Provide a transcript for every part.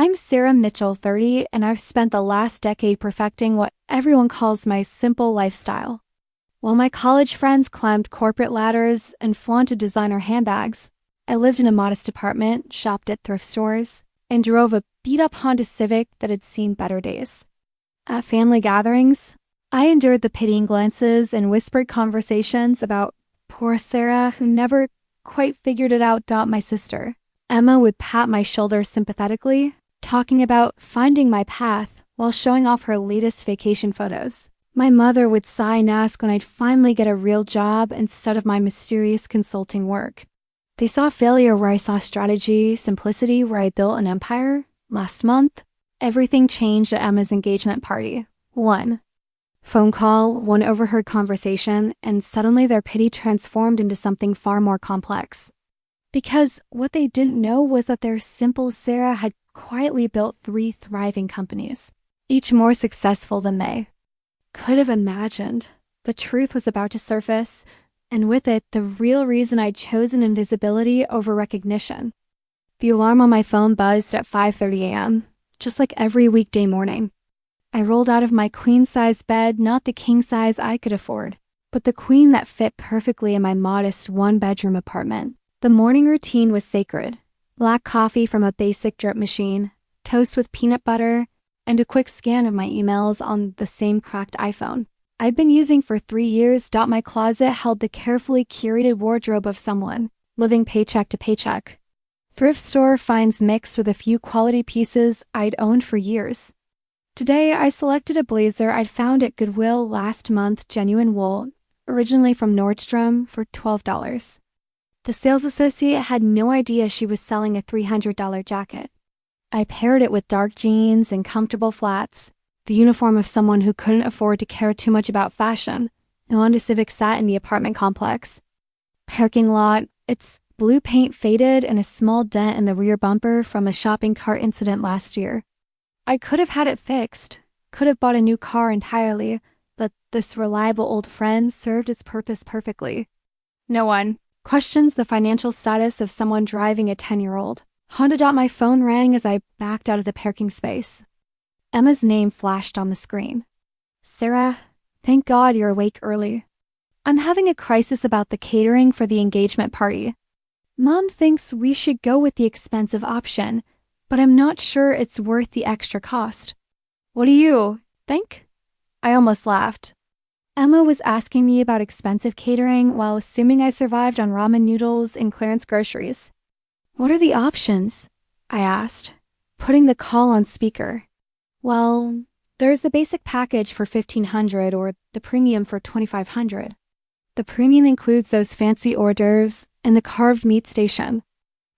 I'm Sarah Mitchell, 30, and I've spent the last decade perfecting what everyone calls my simple lifestyle. While my college friends climbed corporate ladders and flaunted designer handbags, I lived in a modest apartment, shopped at thrift stores, and drove a beat-up Honda Civic that had seen better days. At family gatherings, I endured the pitying glances and whispered conversations about poor Sarah who never quite figured it out. My sister, Emma, would pat my shoulder sympathetically, talking about finding my path while showing off her latest vacation photos. My mother would sigh and ask when I'd finally get a real job instead of my mysterious consulting work. They saw failure where I saw strategy, simplicity where I built an empire. Last month, everything changed at Emma's engagement party. One phone call, one overheard conversation, and suddenly their pity transformed into something far more complex. Because what they didn't know was that their simple Sarah had quietly built 3 thriving companies, each more successful than they could have imagined. The truth was about to surface, and with it, the real reason I'd chosen invisibility over recognition. The alarm on my phone buzzed at 5:30 a.m., just like every weekday morning. I rolled out of my queen-size bed, not the king-size I could afford, but the queen that fit perfectly in my modest one-bedroom apartment. The morning routine was sacred. Black coffee from a basic drip machine, toast with peanut butter, and a quick scan of my emails on the same cracked iPhone I'd been using for 3 years. My closet held the carefully curated wardrobe of someone living paycheck to paycheck. Thrift store finds mixed with a few quality pieces I'd owned for years. Today, I selected a blazer I'd found at Goodwill last month, genuine wool, originally from Nordstrom, for $12. The sales associate had no idea she was selling a $300 jacket. I paired it with dark jeans and comfortable flats, the uniform of someone who couldn't afford to care too much about fashion. The Honda Civic sat in the apartment complex. Parking lot, its blue paint faded and a small dent in the rear bumper from a shopping cart incident last year. I could have had it fixed, could have bought a new car entirely, but this reliable old friend served its purpose perfectly. No one questions the financial status of someone driving a 10-year-old. Honda. My phone rang as I backed out of the parking space. Emma's name flashed on the screen. Sarah, thank God you're awake early. I'm having a crisis about the catering for the engagement party. Mom thinks we should go with the expensive option, but I'm not sure it's worth the extra cost. What do you think? I almost laughed. Emma was asking me about expensive catering while assuming I survived on ramen noodles and clearance groceries. What are the options? I asked, putting the call on speaker. Well, there's the basic package for $1,500 or the premium for $2,500. The premium includes those fancy hors d'oeuvres and the carved meat station.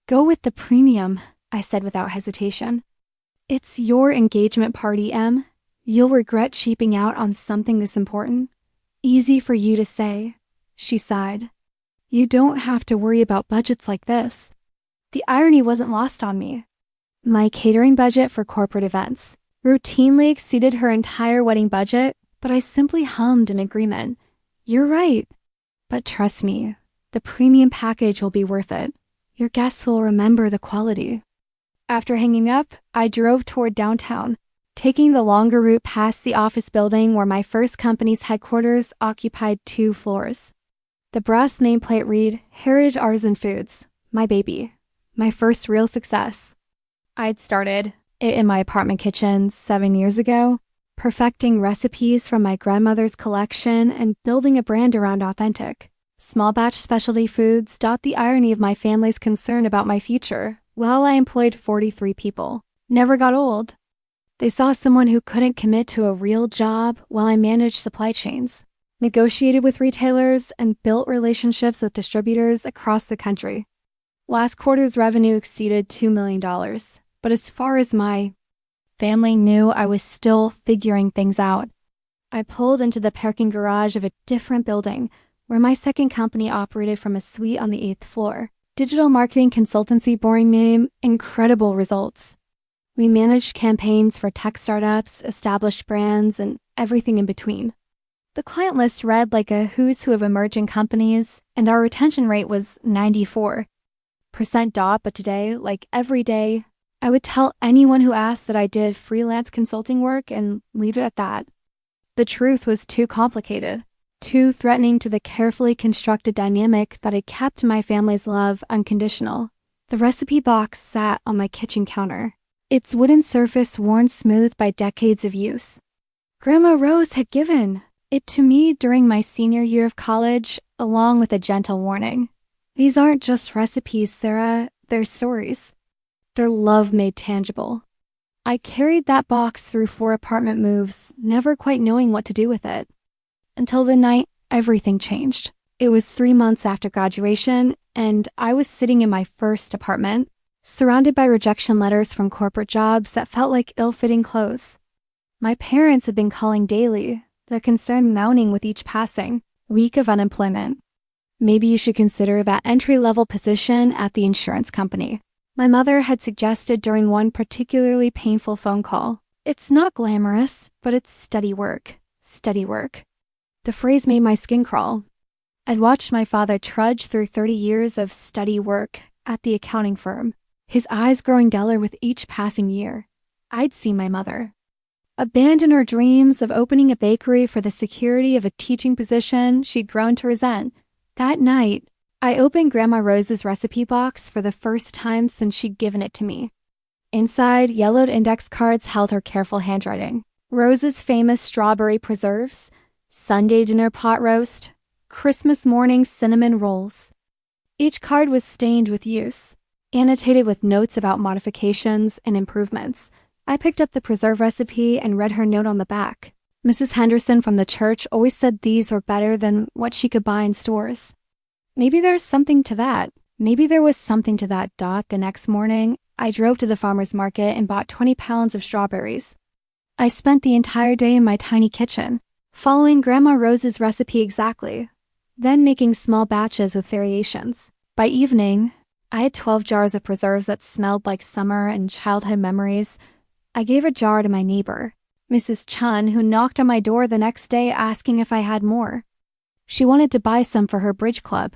Go with the premium, I said without hesitation. It's your engagement party, Em. You'll regret cheaping out on something this important. Easy for you to say, she sighed. You don't have to worry about budgets like this. The irony wasn't lost on me. My catering budget for corporate events routinely exceeded her entire wedding budget, but I simply hummed in agreement. You're right. But trust me, the premium package will be worth it. Your guests will remember the quality. After hanging up, I drove toward downtown, taking the longer route past the office building where my first company's headquarters occupied 2 floors. The brass nameplate read, Heritage Artisan Foods, my baby. My first real success. I'd started it in my apartment kitchen 7 years ago, perfecting recipes from my grandmother's collection and building a brand around authentic, small batch specialty foods. The irony of my family's concern about my future, while I employed 43 people, never got old. They saw someone who couldn't commit to a real job while I managed supply chains, negotiated with retailers, and built relationships with distributors across the country. Last quarter's revenue exceeded $2 million, but as far as my family knew, I was still figuring things out. I pulled into the parking garage of a different building where my second company operated from a suite on the 8th floor. Digital marketing consultancy, boring name, incredible results. We managed campaigns for tech startups, established brands, and everything in between. The client list read like a who's who of emerging companies, and our retention rate was 94%. But today, like every day, I would tell anyone who asked that I did freelance consulting work and leave it at that. The truth was too complicated, too threatening to the carefully constructed dynamic that had kept my family's love unconditional. The recipe box sat on my kitchen counter, its wooden surface worn smooth by decades of use. Grandma Rose had given it to me during my senior year of college, along with a gentle warning. These aren't just recipes, Sarah, they're stories. They're love made tangible. I carried that box through 4 apartment moves, never quite knowing what to do with it. Until the night everything changed. It was 3 months after graduation, and I was sitting in my first apartment, surrounded by rejection letters from corporate jobs that felt like ill-fitting clothes. My parents had been calling daily, their concern mounting with each passing week of unemployment. Maybe you should consider that entry-level position at the insurance company, my mother had suggested during one particularly painful phone call. It's not glamorous, but it's steady work. Steady work. The phrase made my skin crawl. I'd watched my father trudge through 30 years of steady work at the accounting firm, his eyes growing duller with each passing year. I'd seen my mother abandon her dreams of opening a bakery for the security of a teaching position she'd grown to resent. That night, I opened Grandma Rose's recipe box for the first time since she'd given it to me. Inside, yellowed index cards held her careful handwriting. Rose's famous strawberry preserves, Sunday dinner pot roast, Christmas morning cinnamon rolls. Each card was stained with use, annotated with notes about modifications and improvements. I picked up the preserve recipe and read her note on the back. Mrs. Henderson from the church always said these were better than what she could buy in stores. Maybe there's something to that. Maybe there was something to that. The next morning, I drove to the farmer's market and bought 20 pounds of strawberries. I spent the entire day in my tiny kitchen, following Grandma Rose's recipe exactly, then making small batches with variations. By evening, I had 12 jars of preserves that smelled like summer and childhood memories. I gave a jar to my neighbor, Mrs. Chun, who knocked on my door the next day asking if I had more. She wanted to buy some for her bridge club.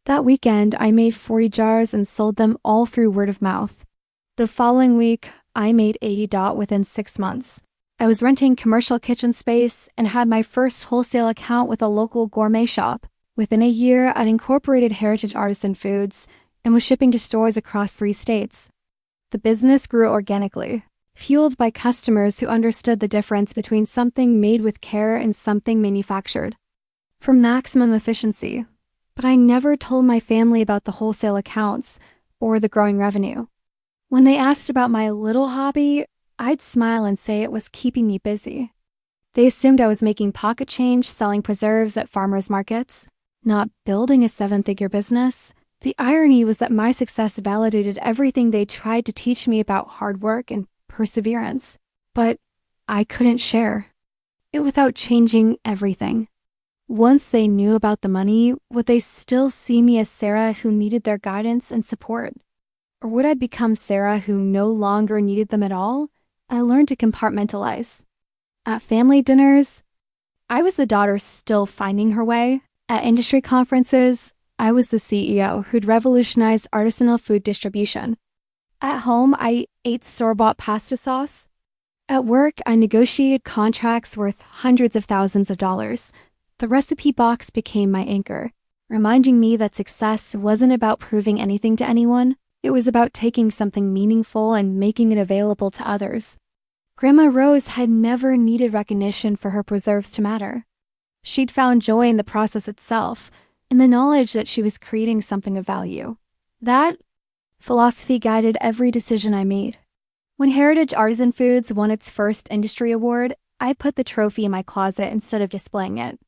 That weekend, I made 40 jars and sold them all through word of mouth. The following week, I made 80 within 6 months. I was renting commercial kitchen space and had my first wholesale account with a local gourmet shop. Within a year, I'd incorporated Heritage Artisan Foods and was shipping to stores across 3 states. The business grew organically, fueled by customers who understood the difference between something made with care and something manufactured. For maximum efficiency. But I never told my family about the wholesale accounts or the growing revenue. When they asked about my little hobby, I'd smile and say it was keeping me busy. They assumed I was making pocket change selling preserves at farmers markets, not building a 7-figure business. The irony was that my success validated everything they tried to teach me about hard work and perseverance. But I couldn't share it without changing everything. Once they knew about the money, would they still see me as Sarah who needed their guidance and support? Or would I become Sarah who no longer needed them at all? I learned to compartmentalize. At family dinners, I was the daughter still finding her way. At industry conferences, I was the CEO who'd revolutionized artisanal food distribution. At home, I ate store-bought pasta sauce. At work, I negotiated contracts worth hundreds of thousands of dollars. The recipe box became my anchor, reminding me that success wasn't about proving anything to anyone. It was about taking something meaningful and making it available to others. Grandma Rose had never needed recognition for her preserves to matter. She'd found joy in the process itself, in the knowledge that she was creating something of value. That philosophy guided every decision I made. When Heritage Artisan Foods won its first industry award, I put the trophy in my closet instead of displaying it.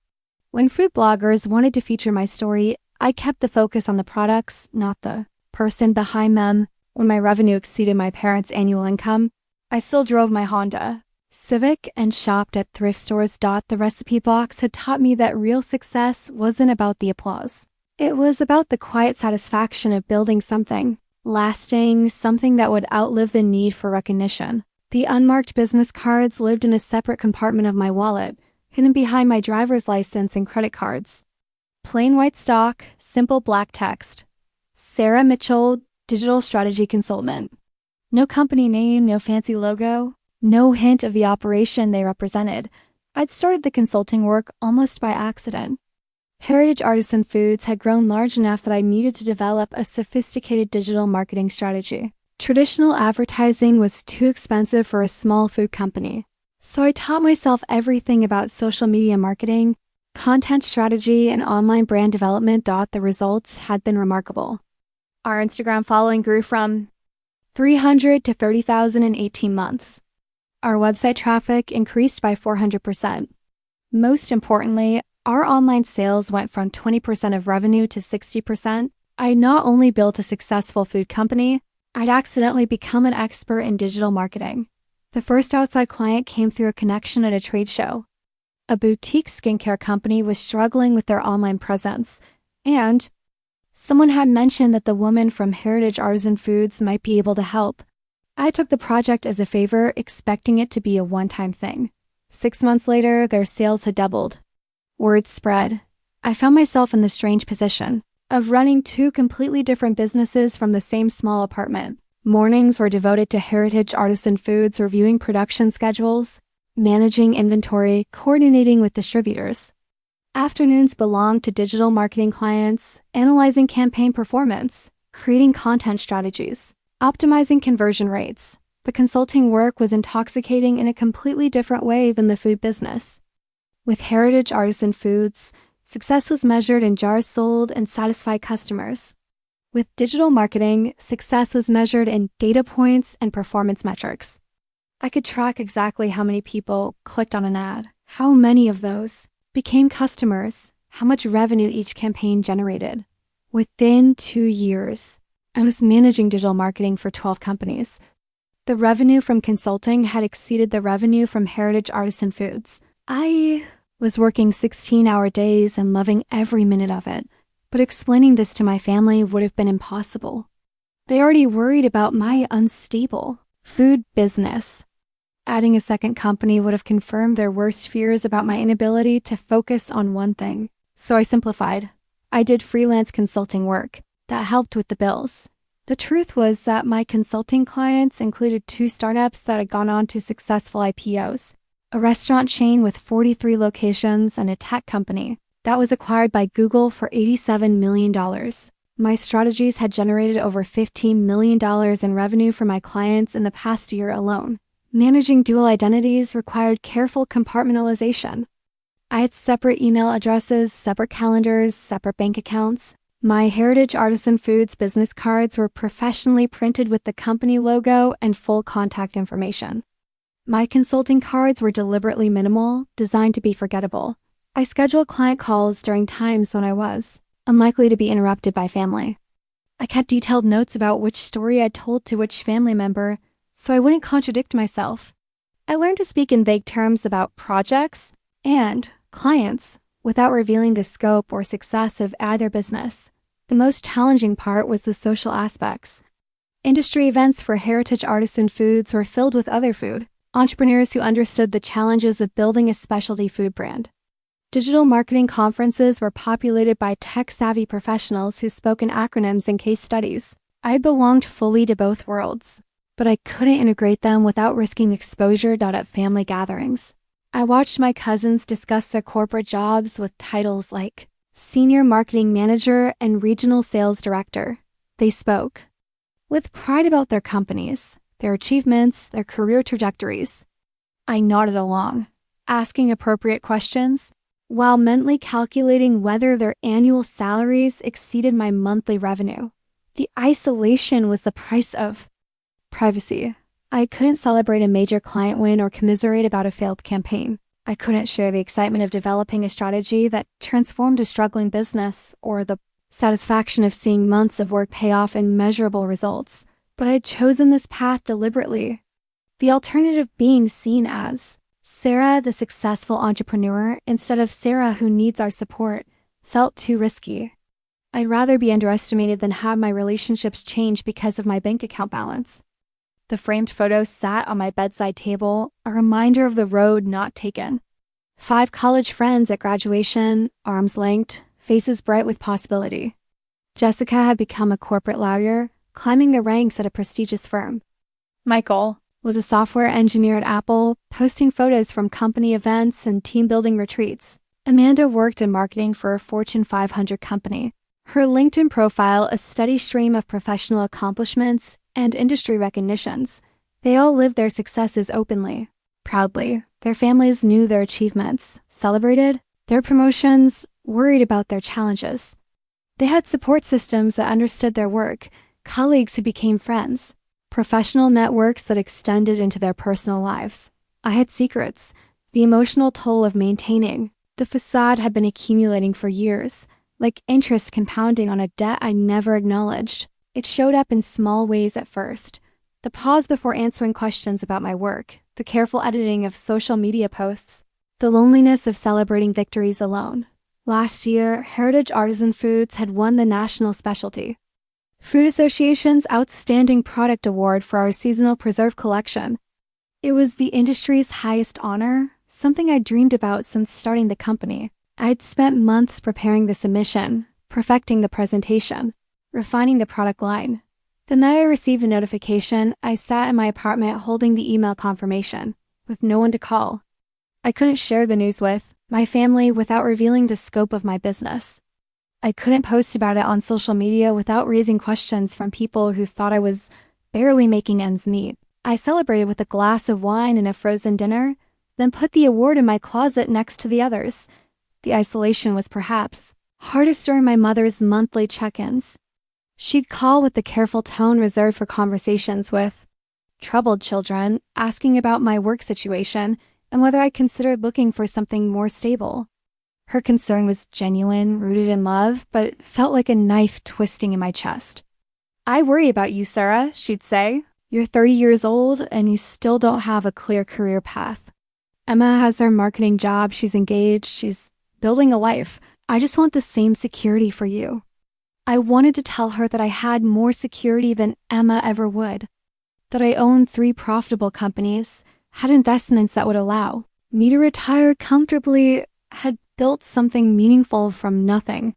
When food bloggers wanted to feature my story, I kept the focus on the products, not the person behind them. When my revenue exceeded my parents' annual income, I still drove my Honda Civic and shopped at thrift stores. The recipe box had taught me that real success wasn't about the applause. It was about the quiet satisfaction of building something lasting, something that would outlive the need for recognition. The unmarked business cards lived in a separate compartment of my wallet, hidden behind my driver's license and credit cards. Plain white stock, simple black text. Sarah Mitchell, Digital Strategy Consultant. No company name, no fancy logo, no hint of the operation they represented. I'd started the consulting work almost by accident. Heritage Artisan Foods had grown large enough that I needed to develop a sophisticated digital marketing strategy. Traditional advertising was too expensive for a small food company, so I taught myself everything about social media marketing, content strategy, and online brand development. The results had been remarkable. Our Instagram following grew from 300 to 30,000 in 18 months. Our website traffic increased by 400%. Most importantly, our online sales went from 20% of revenue to 60%. I not only built a successful food company, I'd accidentally become an expert in digital marketing. The first outside client came through a connection at a trade show. A boutique skincare company was struggling with their online presence, and someone had mentioned that the woman from Heritage Artisan Foods might be able to help. I took the project as a favor, expecting it to be a one-time thing. 6 months later, their sales had doubled. Word spread. I found myself in the strange position of running two completely different businesses from the same small apartment. Mornings were devoted to Heritage Artisan Foods, reviewing production schedules, managing inventory, coordinating with distributors. Afternoons belonged to digital marketing clients, analyzing campaign performance, creating content strategies, optimizing conversion rates. The consulting work was intoxicating in a completely different way than the food business. With Heritage Artisan Foods, success was measured in jars sold and satisfied customers. With digital marketing, success was measured in data points and performance metrics. I could track exactly how many people clicked on an ad, how many of those became customers, how much revenue each campaign generated. Within 2 years, I was managing digital marketing for 12 companies. The revenue from consulting had exceeded the revenue from Heritage Artisan Foods. I was working 16-hour days and loving every minute of it, but explaining this to my family would have been impossible. They already worried about my unstable food business. Adding a second company would have confirmed their worst fears about my inability to focus on one thing. So I simplified. I did freelance consulting work that helped with the bills. The truth was that my consulting clients included 2 startups that had gone on to successful IPOs, a restaurant chain with 43 locations, and a tech company that was acquired by Google for $87 million. My strategies had generated over $15 million in revenue for my clients in the past year alone. Managing dual identities required careful compartmentalization. I had separate email addresses, separate calendars, separate bank accounts. My Heritage Artisan Foods business cards were professionally printed with the company logo and full contact information. My consulting cards were deliberately minimal, designed to be forgettable. I scheduled client calls during times when I was unlikely to be interrupted by family. I kept detailed notes about which story I'd told to which family member, so I wouldn't contradict myself. I learned to speak in vague terms about projects and clients without revealing the scope or success of either business. The most challenging part was the social aspects. Industry events for Heritage Artisan Foods were filled with other food entrepreneurs who understood the challenges of building a specialty food brand. Digital marketing conferences were populated by tech-savvy professionals who spoke in acronyms and case studies. I belonged fully to both worlds, but I couldn't integrate them without risking exposure at family gatherings. I watched my cousins discuss their corporate jobs with titles like Senior Marketing Manager and Regional Sales Director. They spoke with pride about their companies, their achievements, their career trajectories. I nodded along, asking appropriate questions, while mentally calculating whether their annual salaries exceeded my monthly revenue. The isolation was the price of privacy. I couldn't celebrate a major client win or commiserate about a failed campaign. I couldn't share the excitement of developing a strategy that transformed a struggling business or the satisfaction of seeing months of work pay off in measurable results. But I had chosen this path deliberately. The alternative being seen as Sarah, the successful entrepreneur, instead of Sarah, who needs our support, felt too risky. I'd rather be underestimated than have my relationships change because of my bank account balance. The framed photo sat on my bedside table, a reminder of the road not taken. 5 college friends at graduation, arms linked, faces bright with possibility. Jessica had become a corporate lawyer, climbing the ranks at a prestigious firm. Michael was a software engineer at Apple, posting photos from company events and team-building retreats. Amanda worked in marketing for a Fortune 500 company. Her LinkedIn profile, a steady stream of professional accomplishments and industry recognitions. They all lived their successes openly, proudly. Their families knew their achievements, celebrated their promotions, worried about their challenges. They had support systems that understood their work, colleagues who became friends, professional networks that extended into their personal lives. I had secrets, the emotional toll of maintaining. The facade had been accumulating for years, like interest compounding on a debt I never acknowledged. It showed up in small ways at first. The pause before answering questions about my work, the careful editing of social media posts, the loneliness of celebrating victories alone. Last year, Heritage Artisan Foods had won the National Specialty Food Association's Outstanding Product Award for our seasonal preserve collection. It was the industry's highest honor, something I dreamed about since starting the company. I'd spent months preparing the submission, perfecting the presentation, refining the product line. The night I received a notification, I sat in my apartment holding the email confirmation, with no one to call. I couldn't share the news with my family without revealing the scope of my business. I couldn't post about it on social media without raising questions from people who thought I was barely making ends meet. I celebrated with a glass of wine and a frozen dinner, then put the award in my closet next to the others. The isolation was perhaps hardest during my mother's monthly check-ins. She'd call with the careful tone reserved for conversations with troubled children, asking about my work situation and whether I considered looking for something more stable. Her concern was genuine, rooted in love, but it felt like a knife twisting in my chest. "I worry about you, Sarah," she'd say. "You're 30 years old and you still don't have a clear career path. Emma has her marketing job, she's engaged, she's building a life. I just want the same security for you." I wanted to tell her that I had more security than Emma ever would, that I owned 3 profitable companies, had investments that would allow me to retire comfortably, had built something meaningful from nothing.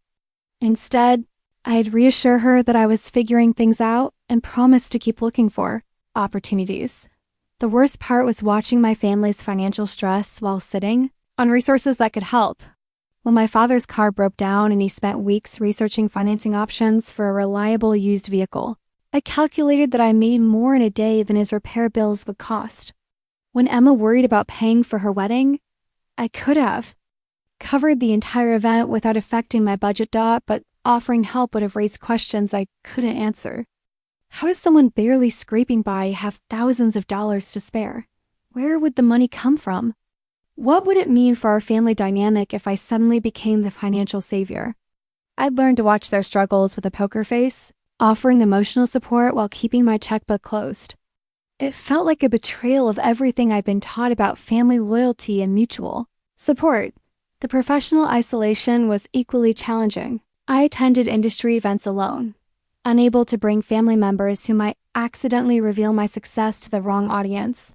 Instead, I'd reassure her that I was figuring things out and promised to keep looking for opportunities. The worst part was watching my family's financial stress while sitting on resources that could help. When my father's car broke down and he spent weeks researching financing options for a reliable used vehicle, I calculated that I made more in a day than his repair bills would cost. When Emma worried about paying for her wedding, I could have covered the entire event without affecting my budget dot, but offering help would have raised questions I couldn't answer. How does someone barely scraping by have thousands of dollars to spare? Where would the money come from? What would it mean for our family dynamic if I suddenly became the financial savior? I'd learned to watch their struggles with a poker face, offering emotional support while keeping my checkbook closed. It felt like a betrayal of everything I'd been taught about family loyalty and mutual support. The professional isolation was equally challenging. I attended industry events alone, unable to bring family members who might accidentally reveal my success to the wrong audience.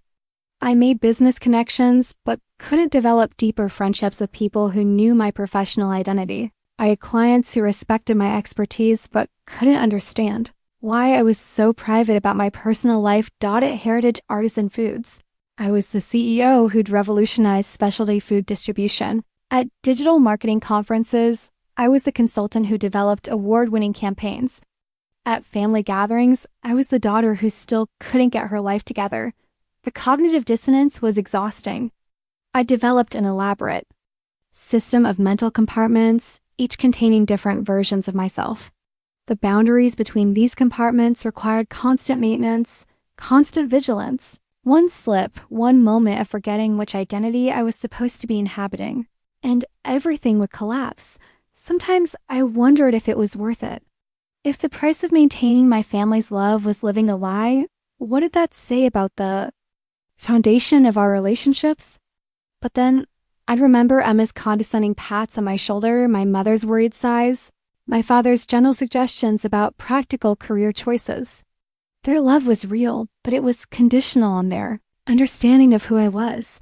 I made business connections, but couldn't develop deeper friendships with people who knew my professional identity. I had clients who respected my expertise, but couldn't understand why I was so private about my personal life at Heritage Artisan Foods. I was the CEO who'd revolutionized specialty food distribution. At digital marketing conferences, I was the consultant who developed award-winning campaigns. At family gatherings, I was the daughter who still couldn't get her life together. The cognitive dissonance was exhausting. I developed an elaborate system of mental compartments, each containing different versions of myself. The boundaries between these compartments required constant maintenance, constant vigilance. One slip, one moment of forgetting which identity I was supposed to be inhabiting, and everything would collapse. Sometimes I wondered if it was worth it. If the price of maintaining my family's love was living a lie, what did that say about the foundation of our relationships? But then I'd remember Emma's condescending pats on my shoulder, my mother's worried sighs, my father's gentle suggestions about practical career choices. Their love was real, but it was conditional on their understanding of who I was.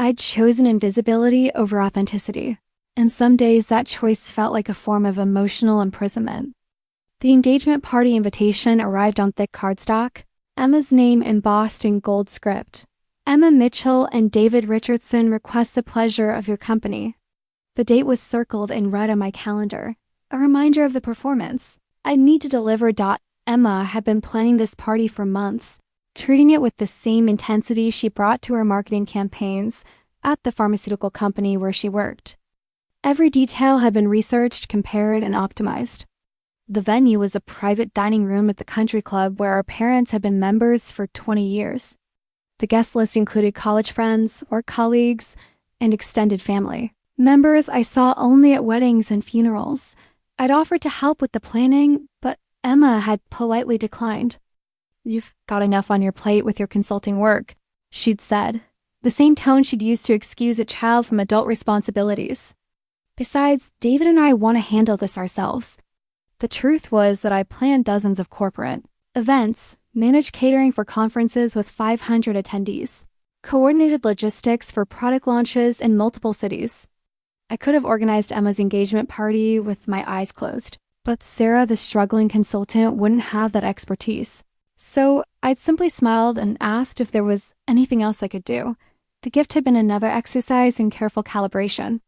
I'd chosen invisibility over authenticity, and some days that choice felt like a form of emotional imprisonment. The engagement party invitation arrived on thick cardstock. Emma's name embossed in gold script. Emma Mitchell and David Richardson request the pleasure of your company. The date was circled in red on my calendar, a reminder of the performance. I need to deliver. Emma had been planning this party for months, treating it with the same intensity she brought to her marketing campaigns at the pharmaceutical company where she worked. Every detail had been researched, compared, and optimized. The venue was a private dining room at the country club where our parents had been members for 20 years. The guest list included college friends, work colleagues, and extended family. Members I saw only at weddings and funerals. I'd offered to help with the planning, but Emma had politely declined. "You've got enough on your plate with your consulting work," she'd said, the same tone she'd used to excuse a child from adult responsibilities. "Besides, David and I want to handle this ourselves." The truth was that I planned dozens of corporate events, managed catering for conferences with 500 attendees, coordinated logistics for product launches in multiple cities. I could have organized Emma's engagement party with my eyes closed, but Sarah, the struggling consultant, wouldn't have that expertise. So I'd simply smiled and asked if there was anything else I could do. The gift had been another exercise in careful calibration.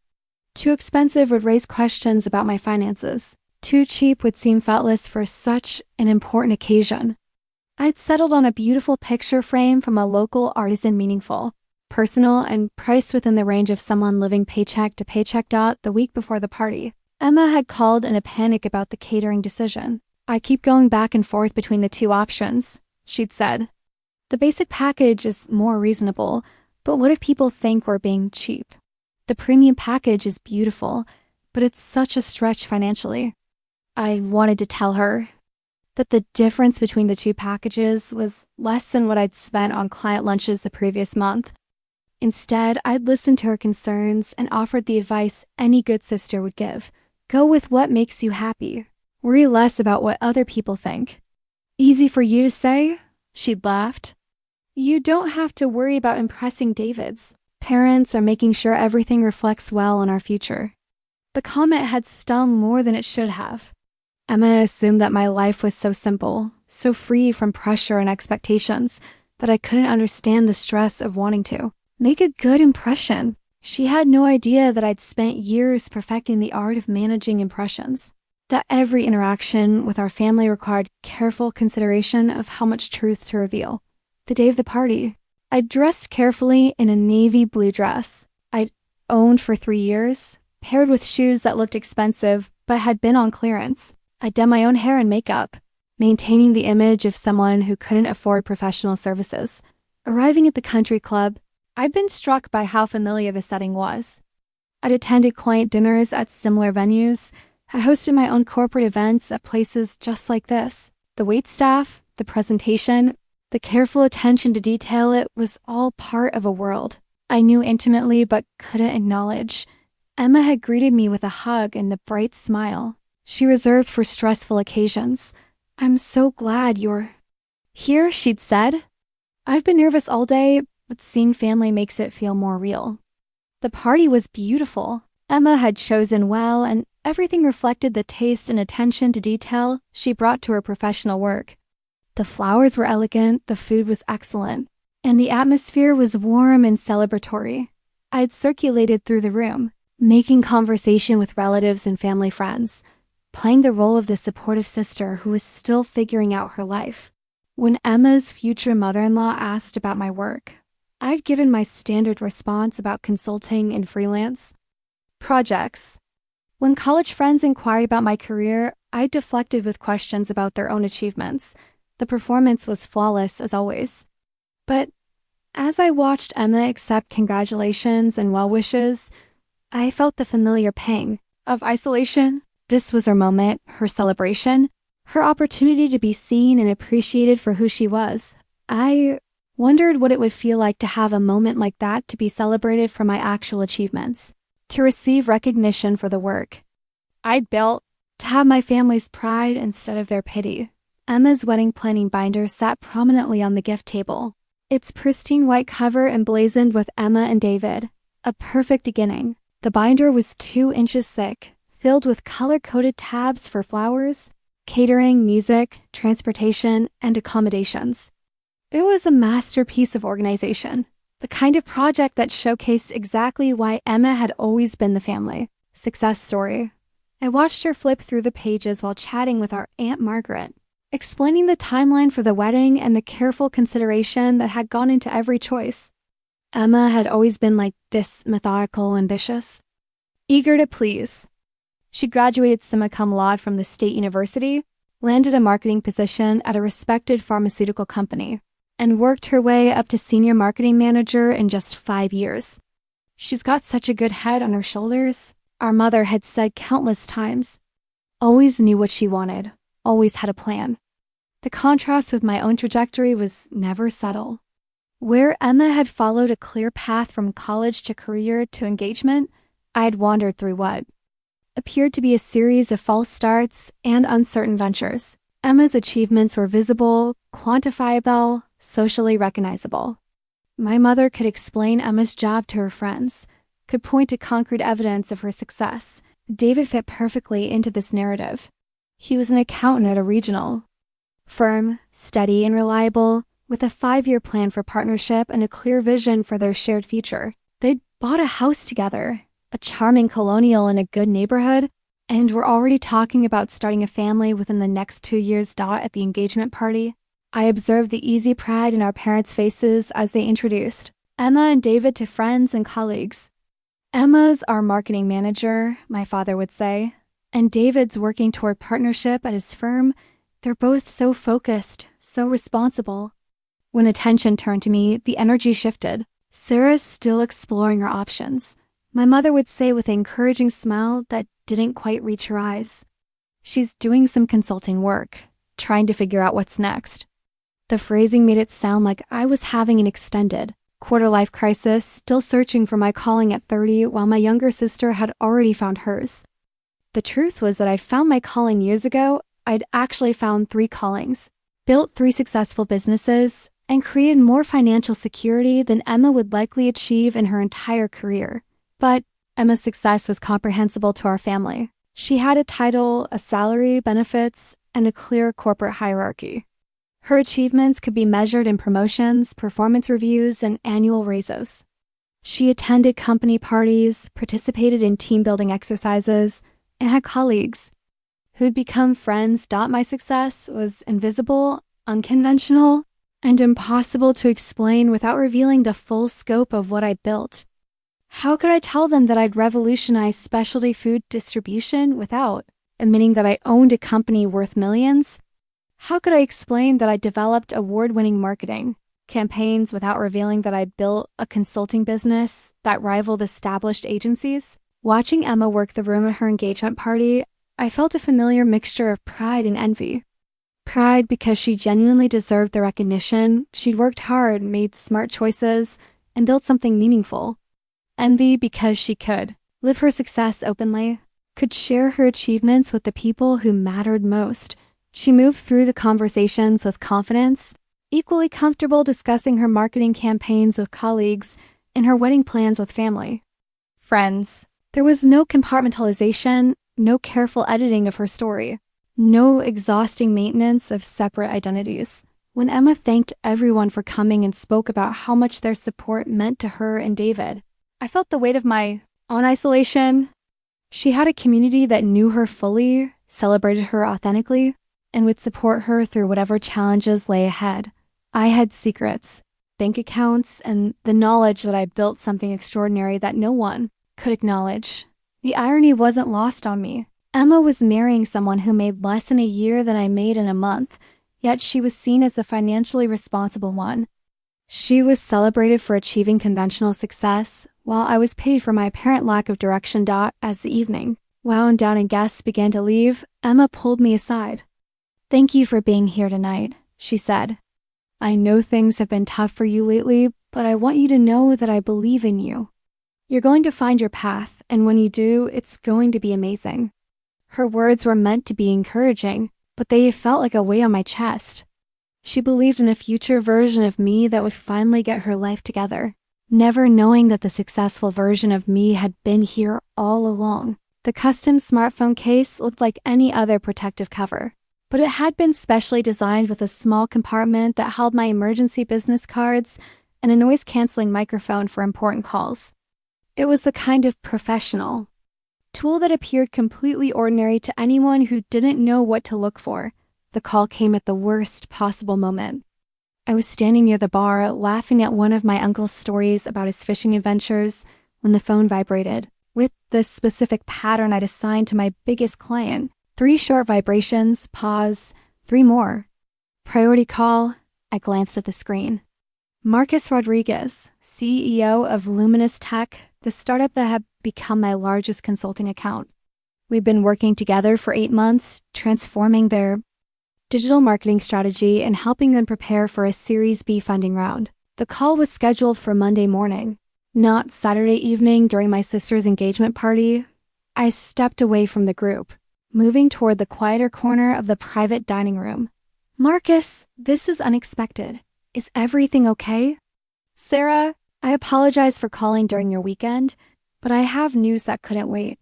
Too expensive would raise questions about my finances. Too cheap would seem thoughtless for such an important occasion. I'd settled on a beautiful picture frame from a local artisan, meaningful, personal, and priced within the range of someone living paycheck to paycheck. The week before the party, Emma had called in a panic about the catering decision. "I keep going back and forth between the two options," she'd said. "The basic package is more reasonable, but what if people think we're being cheap? The premium package is beautiful, but it's such a stretch financially." I wanted to tell her that the difference between the two packages was less than what I'd spent on client lunches the previous month. Instead, I'd listened to her concerns and offered the advice any good sister would give. Go with what makes you happy. Worry less about what other people think. "Easy for you to say?" She'd laughed. "You don't have to worry about impressing David's parents or making sure everything reflects well on our future." The comment had stung more than it should have. Emma assumed that my life was so simple, so free from pressure and expectations, that I couldn't understand the stress of wanting to make a good impression. She had no idea that I'd spent years perfecting the art of managing impressions, that every interaction with our family required careful consideration of how much truth to reveal. The day of the party, I dressed carefully in a navy blue dress I'd owned for 3 years, paired with shoes that looked expensive but had been on clearance. I'd done my own hair and makeup, maintaining the image of someone who couldn't afford professional services. Arriving at the country club, I'd been struck by how familiar the setting was. I'd attended client dinners at similar venues. I hosted my own corporate events at places just like this. The waitstaff, the presentation, the careful attention to detail, it was all part of a world I knew intimately but couldn't acknowledge. Emma had greeted me with a hug and the bright smile she reserved for stressful occasions. "I'm so glad you're here," she'd said. "I've been nervous all day, but seeing family makes it feel more real." The party was beautiful. Emma had chosen well, and everything reflected the taste and attention to detail she brought to her professional work. The flowers were elegant, the food was excellent, and the atmosphere was warm and celebratory. I'd circulated through the room, making conversation with relatives and family friends, playing the role of the supportive sister who was still figuring out her life. When Emma's future mother-in-law asked about my work, I'd given my standard response about consulting and freelance projects. When college friends inquired about my career, I deflected with questions about their own achievements. The performance was flawless as always. But as I watched Emma accept congratulations and well wishes, I felt the familiar pang of isolation. This was her moment, her celebration, her opportunity to be seen and appreciated for who she was. I wondered what it would feel like to have a moment like that, to be celebrated for my actual achievements, to receive recognition for the work I'd built, to have my family's pride instead of their pity. Emma's wedding planning binder sat prominently on the gift table, its pristine white cover emblazoned with Emma and David, a perfect beginning. The binder was 2 inches thick, filled with color-coded tabs for flowers, catering, music, transportation, and accommodations. It was a masterpiece of organization, the kind of project that showcased exactly why Emma had always been the family success story. I watched her flip through the pages while chatting with our Aunt Margaret, explaining the timeline for the wedding and the careful consideration that had gone into every choice. Emma had always been like this methodical, ambitious, eager to please. She graduated summa cum laude from the State University, landed a marketing position at a respected pharmaceutical company, and worked her way up to senior marketing manager in just 5 years. She's got such a good head on her shoulders, our mother had said countless times. Always knew what she wanted, always had a plan. The contrast with my own trajectory was never subtle. Where Emma had followed a clear path from college to career to engagement, I had wandered through what appeared to be a series of false starts and uncertain ventures. Emma's achievements were visible, quantifiable, socially recognizable. My mother could explain Emma's job to her friends, could point to concrete evidence of her success. David fit perfectly into this narrative. He was an accountant at a regional firm, steady and reliable, with a 5-year plan for partnership and a clear vision for their shared future. They'd bought a house together, a charming colonial in a good neighborhood, and were already talking about starting a family within the next 2 years. At the engagement party, I observed the easy pride in our parents' faces as they introduced Emma and David to friends and colleagues. Emma's our marketing manager, my father would say, and David's working toward partnership at his firm. They're both so focused, so responsible. When attention turned to me, the energy shifted. Sarah's still exploring her options. My mother would say with an encouraging smile that didn't quite reach her eyes. She's doing some consulting work, trying to figure out what's next. The phrasing made it sound like I was having an extended quarter-life crisis, still searching for my calling at 30 while my younger sister had already found hers. The truth was that I'd found my calling years ago. I'd actually found 3 callings, built 3 successful businesses, and created more financial security than Emma would likely achieve in her entire career. But Emma's success was comprehensible to our family. She had a title, a salary, benefits, and a clear corporate hierarchy. Her achievements could be measured in promotions, performance reviews, and annual raises. She attended company parties, participated in team-building exercises, and had colleagues who'd become friends. My success was invisible, unconventional, and impossible to explain without revealing the full scope of what I built. How could I tell them that I'd revolutionized specialty food distribution without admitting that I owned a company worth millions? How could I explain that I developed award-winning marketing campaigns without revealing that I'd built a consulting business that rivaled established agencies? Watching Emma work the room at her engagement party, I felt a familiar mixture of pride and envy. Pride because she genuinely deserved the recognition. She'd worked hard, made smart choices, and built something meaningful. Envy because she could live her success openly, could share her achievements with the people who mattered most. She moved through the conversations with confidence, equally comfortable discussing her marketing campaigns with colleagues and her wedding plans with family. Friends. There was no compartmentalization, no careful editing of her story, no exhausting maintenance of separate identities. When Emma thanked everyone for coming and spoke about how much their support meant to her and David, I felt the weight of my own isolation. She had a community that knew her fully, celebrated her authentically, and would support her through whatever challenges lay ahead. I had secrets, bank accounts, and the knowledge that I built something extraordinary that no one could acknowledge. The irony wasn't lost on me. Emma was marrying someone who made less in a year than I made in a month, yet she was seen as the financially responsible one. She was celebrated for achieving conventional success, while I was paid for my apparent lack of direction. As the evening wound down and guests began to leave, Emma pulled me aside. "Thank you for being here tonight," she said. "I know things have been tough for you lately, but I want you to know that I believe in you. You're going to find your path, and when you do, it's going to be amazing." Her words were meant to be encouraging, but they felt like a weight on my chest. She believed in a future version of me that would finally get her life together, never knowing that the successful version of me had been here all along. The custom smartphone case looked like any other protective cover, but it had been specially designed with a small compartment that held my emergency business cards and a noise-canceling microphone for important calls. It was the kind of professional tool that appeared completely ordinary to anyone who didn't know what to look for. The call came at the worst possible moment. I was standing near the bar, laughing at one of my uncle's stories about his fishing adventures, when the phone vibrated, with the specific pattern I'd assigned to my biggest client. 3 short vibrations, pause, 3 more. Priority call. I glanced at the screen. Marcus Rodriguez, CEO of Luminous Tech, the startup that had become my largest consulting account. We've been working together for 8 months, transforming their digital marketing strategy and helping them prepare for a Series B funding round. The call was scheduled for Monday morning, not Saturday evening during my sister's engagement party. I stepped away from the group, moving toward the quieter corner of the private dining room. Marcus, this is unexpected. Is everything okay? Sarah, I apologize for calling during your weekend, but I have news that couldn't wait.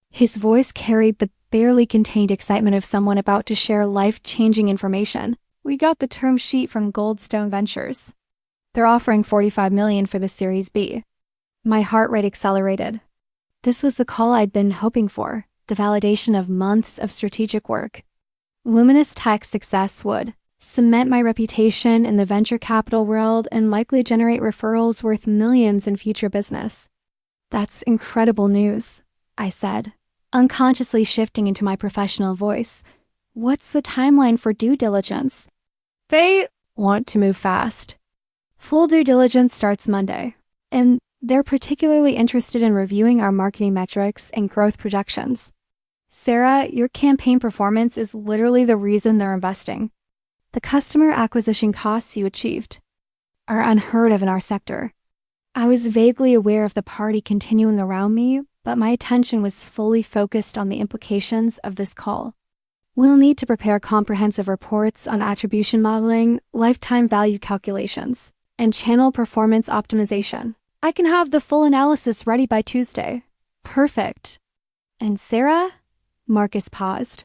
His voice carried the barely contained excitement of someone about to share life-changing information. We got the term sheet from Goldstone Ventures. They're offering $45 million for the Series B. My heart rate accelerated. This was the call I'd been hoping for, the validation of months of strategic work. Luminous Tech's success would cement my reputation in the venture capital world and likely generate referrals worth millions in future business. That's incredible news, I said, unconsciously shifting into my professional voice. What's the timeline for due diligence? They want to move fast. Full due diligence starts Monday, and they're particularly interested in reviewing our marketing metrics and growth projections. Sarah, your campaign performance is literally the reason they're investing. The customer acquisition costs you achieved are unheard of in our sector. I was vaguely aware of the party continuing around me, but my attention was fully focused on the implications of this call. We'll need to prepare comprehensive reports on attribution modeling, lifetime value calculations, and channel performance optimization. I can have the full analysis ready by Tuesday. Perfect. And Sarah? Marcus paused.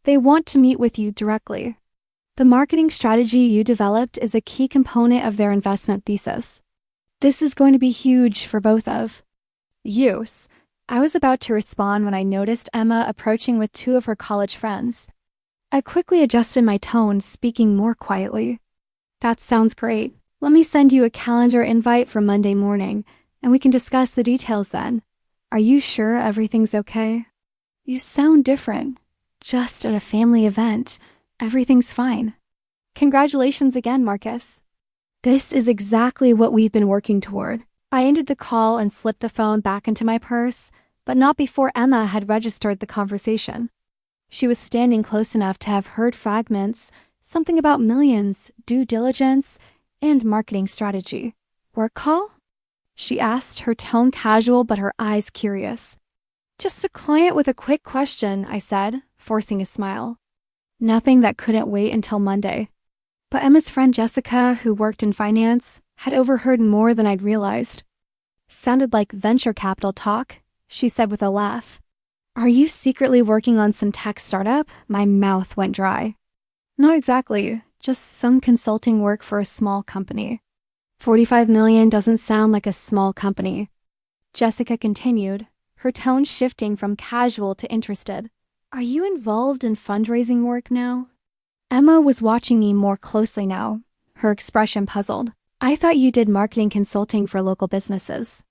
They want to meet with you directly. The marketing strategy you developed is a key component of their investment thesis. This is going to be huge for both of yous. I was about to respond when I noticed Emma approaching with 2 of her college friends. I quickly adjusted my tone, speaking more quietly. That sounds great. Let me send you a calendar invite for Monday morning, and we can discuss the details then. Are you sure everything's okay? You sound different. Just at a family event. Everything's fine. Congratulations again, Marcus. This is exactly what we've been working toward. I ended the call and slipped the phone back into my purse, but not before Emma had registered the conversation. She was standing close enough to have heard fragments, something about millions, due diligence, and marketing strategy. Work call? She asked, her tone casual but her eyes curious. Just a client with a quick question, I said, forcing a smile. Nothing that couldn't wait until Monday. But Emma's friend Jessica, who worked in finance, had overheard more than I'd realized. Sounded like venture capital talk, she said with a laugh. Are you secretly working on some tech startup? My mouth went dry. Not exactly, just some consulting work for a small company. $45 million doesn't sound like a small company. Jessica continued, her tone shifting from casual to interested. Are you involved in fundraising work now? Emma was watching me more closely now, her expression puzzled. I thought you did marketing consulting for local businesses.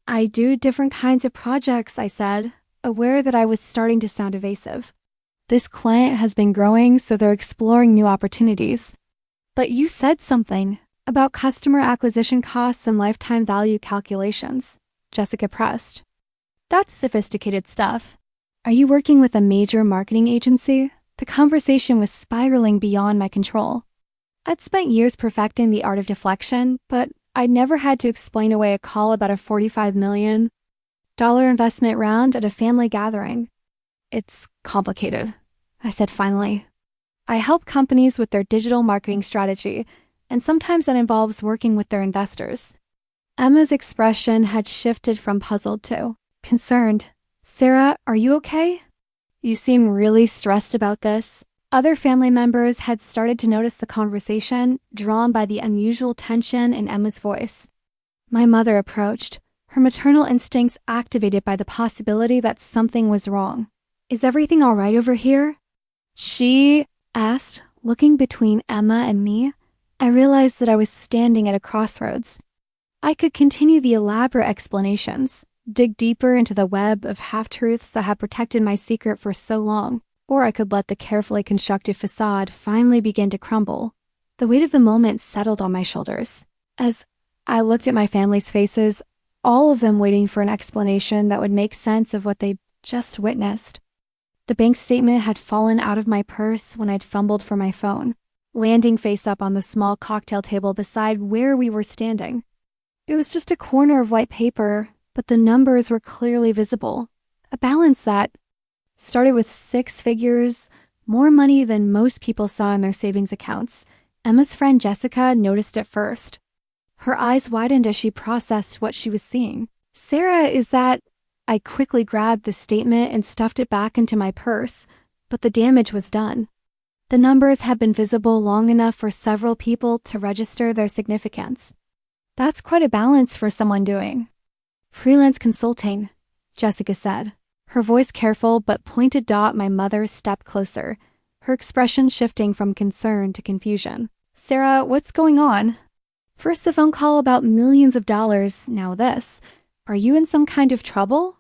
I do different kinds of projects, I said, aware that I was starting to sound evasive. This client has been growing, so they're exploring new opportunities. But you said something about customer acquisition costs and lifetime value calculations, Jessica pressed. That's sophisticated stuff. Are you working with a major marketing agency? The conversation was spiraling beyond my control. I'd spent years perfecting the art of deflection, but I'd never had to explain away a call about a $45 million investment round at a family gathering. It's complicated, I said finally. I help companies with their digital marketing strategy, and sometimes that involves working with their investors. Emma's expression had shifted from puzzled to concerned. Sarah, are you okay? You seem really stressed about this. Other family members had started to notice the conversation, drawn by the unusual tension in Emma's voice. My mother approached, her maternal instincts activated by the possibility that something was wrong. "Is everything all right over here?" she asked, looking between Emma and me. I realized that I was standing at a crossroads. I could continue the elaborate explanations, dig deeper into the web of half-truths that had protected my secret for so long, or I could let the carefully constructed facade finally begin to crumble. The weight of the moment settled on my shoulders. As I looked at my family's faces, all of them waiting for an explanation that would make sense of what they just witnessed. The bank statement had fallen out of my purse when I'd fumbled for my phone, landing face up on the small cocktail table beside where we were standing. It was just a corner of white paper, but the numbers were clearly visible. A balance that started with 6 figures, more money than most people saw in their savings accounts. Emma's friend Jessica noticed it first. Her eyes widened as she processed what she was seeing. "Sarah, is that—" I quickly grabbed the statement and stuffed it back into my purse, but the damage was done. The numbers had been visible long enough for several people to register their significance. "That's quite a balance for someone doing freelance consulting," Jessica said. Her voice careful but pointed. My mother stepped closer, her expression shifting from concern to confusion. "Sarah, what's going on? First the phone call about millions of dollars, now this. Are you in some kind of trouble?"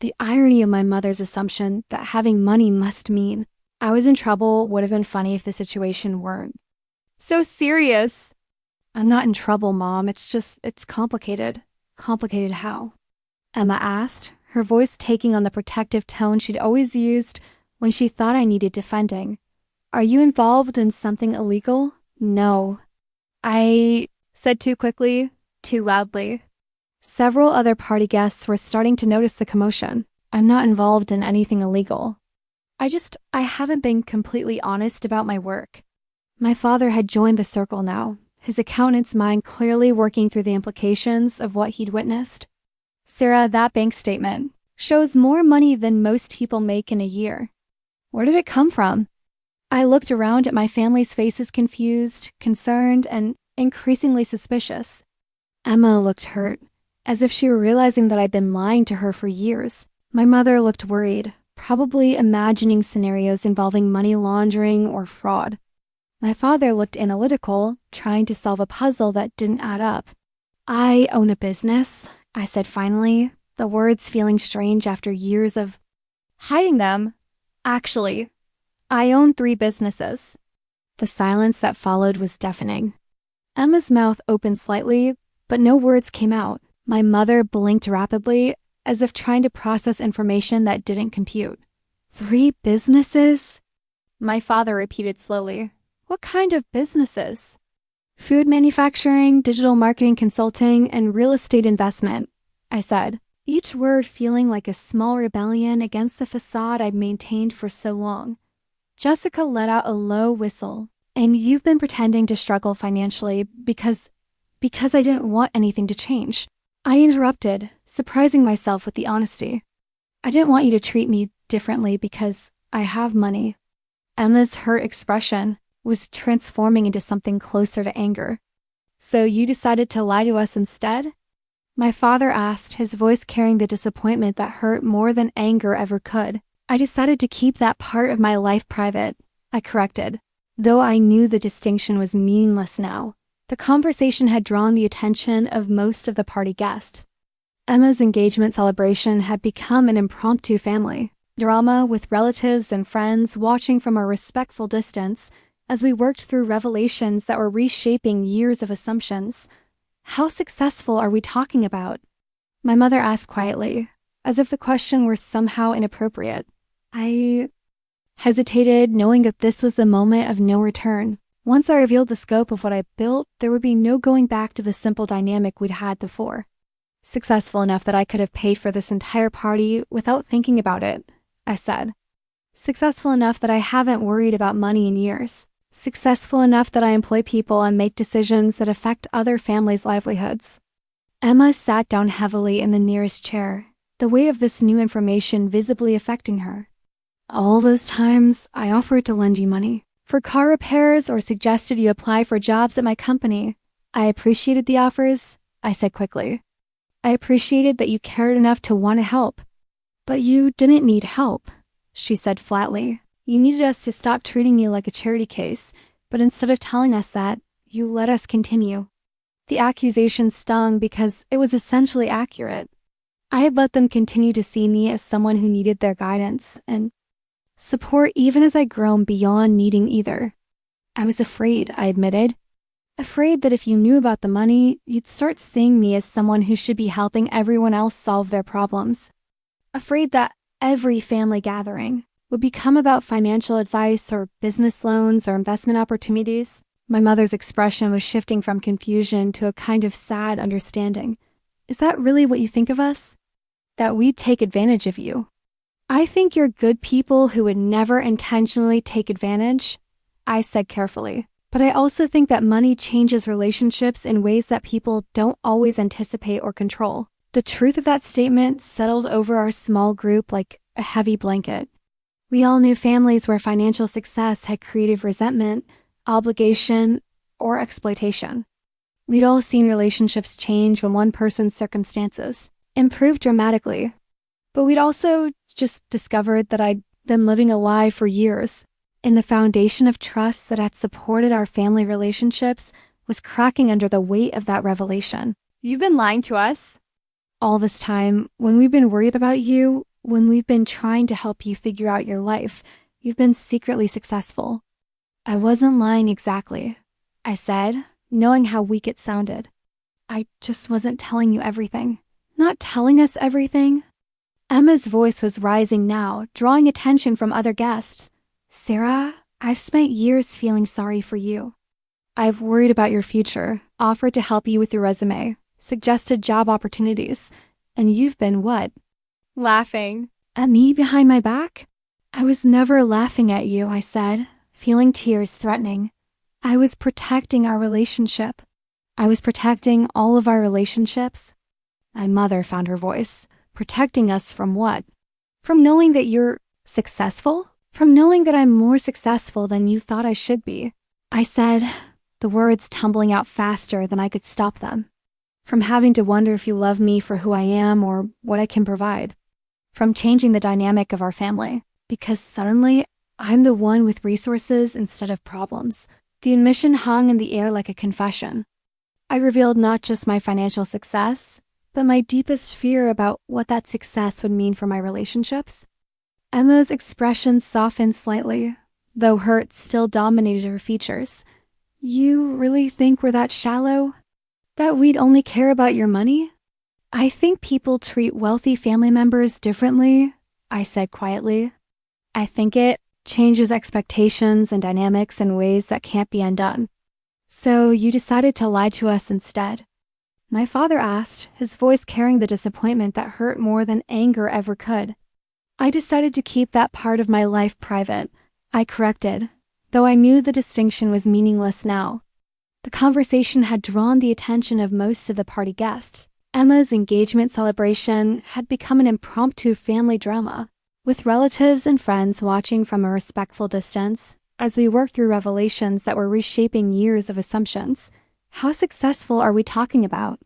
The irony of my mother's assumption that having money must mean I was in trouble would have been funny if the situation weren't so serious. "I'm not in trouble, Mom. It's complicated." "Complicated how?" Emma asked, her voice taking on the protective tone she'd always used when she thought I needed defending. "Are you involved in something illegal?" "No," I said too quickly, too loudly. Several other party guests were starting to notice the commotion. "I'm not involved in anything illegal. I haven't been completely honest about my work." My father had joined the circle now, his accountant's mind clearly working through the implications of what he'd witnessed. "Sarah, that bank statement shows more money than most people make in a year. Where did it come from?" I looked around at my family's faces, confused, concerned, and increasingly suspicious. Emma looked hurt, as if she were realizing that I'd been lying to her for years. My mother looked worried, probably imagining scenarios involving money laundering or fraud. My father looked analytical, trying to solve a puzzle that didn't add up. "I own a business," I said finally, the words feeling strange after years of hiding them. "Actually, I own 3 businesses." The silence that followed was deafening. Emma's mouth opened slightly, but no words came out. My mother blinked rapidly, as if trying to process information that didn't compute. "3 businesses?" My father repeated slowly. "What kind of businesses?" "Food manufacturing, digital marketing consulting, and real estate investment," I said, each word feeling like a small rebellion against the facade I'd maintained for so long. Jessica let out a low whistle. "And you've been pretending to struggle financially because I didn't want anything to change." I interrupted, surprising myself with the honesty. "I didn't want you to treat me differently because I have money." Emma's hurt expression was transforming into something closer to anger. "So you decided to lie to us instead?" My father asked, his voice carrying the disappointment that hurt more than anger ever could. "I decided to keep that part of my life private," I corrected, though I knew the distinction was meaningless now. The conversation had drawn the attention of most of the party guests. Emma's engagement celebration had become an impromptu family drama, with relatives and friends watching from a respectful distance as we worked through revelations that were reshaping years of assumptions. "How successful are we talking about?" My mother asked quietly, as if the question were somehow inappropriate. I hesitated, knowing that this was the moment of no return. Once I revealed the scope of what I built, there would be no going back to the simple dynamic we'd had before. "Successful enough that I could have paid for this entire party without thinking about it," I said. "Successful enough that I haven't worried about money in years. Successful enough that I employ people and make decisions that affect other families' livelihoods." Emma sat down heavily in the nearest chair, the weight of this new information visibly affecting her. All those times, I offered to lend you money for car repairs or suggested you apply for jobs at my company. I appreciated the offers, I said quickly. I appreciated that you cared enough to want to help. But you didn't need help, she said flatly. You needed us to stop treating you like a charity case, but instead of telling us that, you let us continue. The accusation stung because it was essentially accurate. I had let them continue to see me as someone who needed their guidance and support even as I'd grown beyond needing either. I was afraid, I admitted. Afraid that if you knew about the money, you'd start seeing me as someone who should be helping everyone else solve their problems. Afraid that every family gathering would become about financial advice or business loans or investment opportunities. My mother's expression was shifting from confusion to a kind of sad understanding. Is that really what you think of us? That we'd take advantage of you? I think you're good people who would never intentionally take advantage, I said carefully. But I also think that money changes relationships in ways that people don't always anticipate or control. The truth of that statement settled over our small group like a heavy blanket. We all knew families where financial success had created resentment, obligation, or exploitation. We'd all seen relationships change when one person's circumstances improved dramatically. But we'd also just discovered that I'd been living a lie for years, and the foundation of trust that had supported our family relationships was cracking under the weight of that revelation. You've been lying to us all this time. When we've been worried about you, when we've been trying to help you figure out your life, you've been secretly successful. I wasn't lying exactly, I said, knowing how weak it sounded. I just wasn't telling you everything. Not telling us everything. Emma's voice was rising now, drawing attention from other guests. Sarah, I've spent years feeling sorry for you. I've worried about your future, offered to help you with your resume, suggested job opportunities, and you've been what? Laughing. At me behind my back? I was never laughing at you, I said, feeling tears threatening. I was protecting our relationship. I was protecting all of our relationships. My mother found her voice. Protecting us from what? From knowing that you're successful? From knowing that I'm more successful than you thought I should be. I said, the words tumbling out faster than I could stop them. From having to wonder if you love me for who I am or what I can provide. From changing the dynamic of our family. Because suddenly, I'm the one with resources instead of problems. The admission hung in the air like a confession. I revealed not just my financial success, but my deepest fear about what that success would mean for my relationships. Emma's expression softened slightly, though hurt still dominated her features. You really think we're that shallow? That we'd only care about your money? I think people treat wealthy family members differently, I said quietly. I think it changes expectations and dynamics in ways that can't be undone. So you decided to lie to us instead? My father asked, his voice carrying the disappointment that hurt more than anger ever could. I decided to keep that part of my life private, I corrected, though I knew the distinction was meaningless now. The conversation had drawn the attention of most of the party guests. Emma's engagement celebration had become an impromptu family drama, with relatives and friends watching from a respectful distance as we worked through revelations that were reshaping years of assumptions. How successful are we talking about?